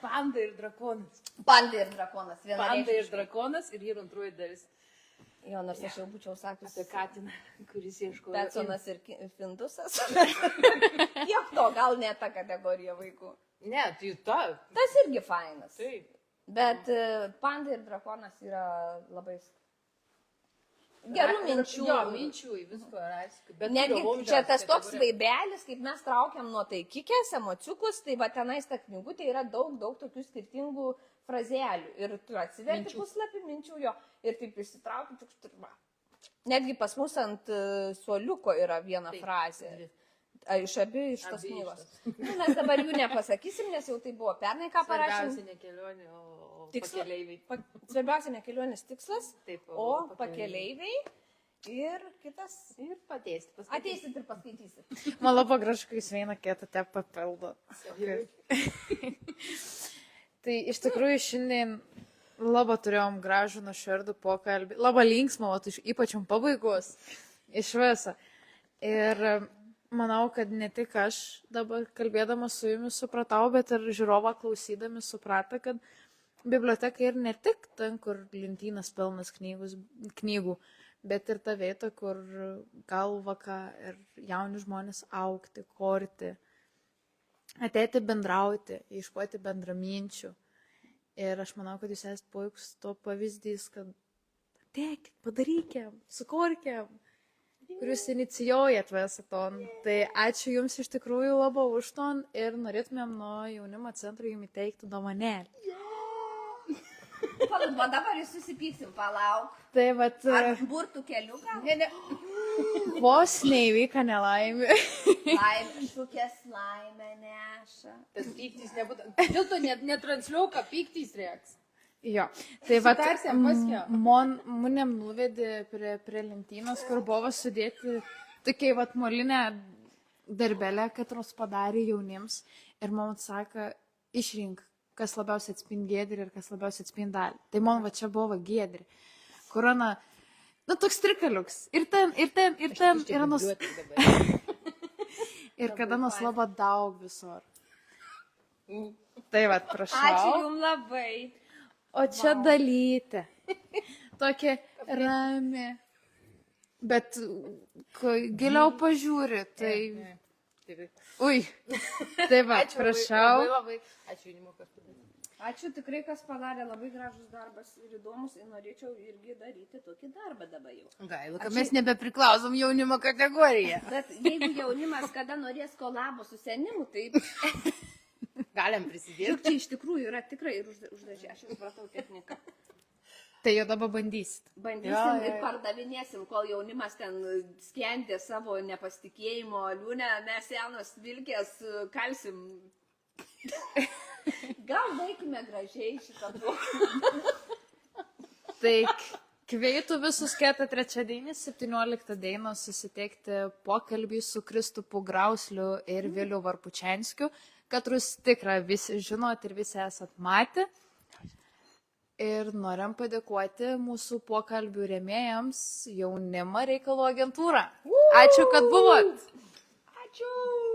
S3: Panda ir drakonas.
S2: Panda ir drakonas.
S3: Panda ir drakonas ir yra antroji dalis.
S2: Jo, nors aš jau būčiau sakiusi.
S3: Apie Katiną, kuris ieško.
S2: Petsonas ir Findusas. Kiek to, gal ne ta kategorija vaikų.
S3: Ne, tai ta.
S2: Tas irgi fainas.
S3: Taip.
S2: Bet Panda ir drakonas yra labai gerų minčių.
S3: Jo, minčių į visko rasti.
S2: Netgi čia tas toks vaibelis, kaip mes traukiam nuo taikikės, emociukus, tai va tenais ta knygutė yra daug tokių skirtingų frazelių. Ir tu atsiverti puslapį minčių jo ir taip išsitrauki tik šturma. Netgi pas mus ant suoliuko yra viena frazė. Iš abi iš tos knygos. Mes dabar jų nepasakysim, nes jau tai buvo pernai, ką parašėm.
S3: Svarbiausia ne kelionė, o pakeleiviai.
S2: Svarbiausia ne kelionės tikslas,
S3: Taip,
S2: o pakeleiviai ir kitas.
S3: Ir pateisti.
S2: Ateisit ir paskaitysit.
S1: Man labai gražu, kai jūs vieną kitą te papildo. Tai iš tikrųjų šiandien labai turėjom gražų nuoširdų pokalbį. Labai linksmą, ypač pabaigos iš viso. Ir manau, kad ne tik aš dabar kalbėdama su jumis supratau, bet ir žiūrovą klausydami suprato, kad biblioteka ir ne tik ten, kur lentynas pilnas knygų, bet ir ta vieta, kur galva ką ir jauni žmonės augti, korti, ateiti bendrauti, ieškoti bendraminčių. Ir aš manau, kad jūs esate puikus to pavyzdys, kad ateikit, padarykim, sukorkim, kuris inicijuojat visą ton. Tai ačiū jums iš tikrųjų labai už ton ir norėtumėm nuo jaunimo centro jums įteikti dovanėlį.
S2: Palauk, o dabar jūs susipyksim, palauk.
S1: Tai vat,
S2: Ar burtų keliuką?
S3: Ne.
S1: vos neįvyka nelaimė.
S2: Laimė, šukės laimė neša.
S3: Tas pyktis nebūtų. Dėl to netransliuoka pyktis reiks.
S1: Jo, tai vat,
S3: Sutarsim paskiau.
S1: Munėm nuvedė prie lentynos, kur buvo sudėti tokie vat molinė darbelė, kad ros padarė jaunims. Ir man sako, išrink, kas labiausiai atspindi Giedrį ir kas labiausiai atspindi Dalį. Tai man va čia buvo Giedrį. Korona, toks trikaliuks. Ir ten. Ir kada nus labai daug visur. Tai va, prašau.
S2: Ačiū jums labai.
S1: O čia dalytė. Tokia rami. Bet giliau pažiūri, tai... Ui. Tai va, prašau.
S3: Labai. Ačiū jaunimo kartu.
S2: Ačiū tikrai, kas padarė labai gražus darbas ir įdomus. Ir norėčiau irgi daryti tokį darbą dabar jau.
S3: Gaila, kad mes nebepriklausom jaunimo kategoriją.
S2: Bet jeigu jaunimas kada norės kolabo su senimu, tai...
S3: Galim prisidėti.
S2: Juk čia iš tikrųjų yra tikrai ir uždažė. Aš jau supratau techniką.
S1: Tai jau dabar bandysit.
S2: Bandysim ir pardavinėsim, kol jaunimas ten skendė savo nepasitikėjimo liūnę, mes senos vilkės kalsim. Gal baigime gražiai šitą pokalbį.
S1: Tai kviečiu visus kitą trečiadienį, 17 dieną, susitikti pokalbį su Kristupu Grausliu ir Viliu Varpučenskiu, kad jūs tikrai visi žinot ir visi esat matę. ir norim padėkoti mūsų pokalbių rėmėjams Jaunimo reikalų agentūrą. Ačiū, kad buvot.
S2: Ačiū.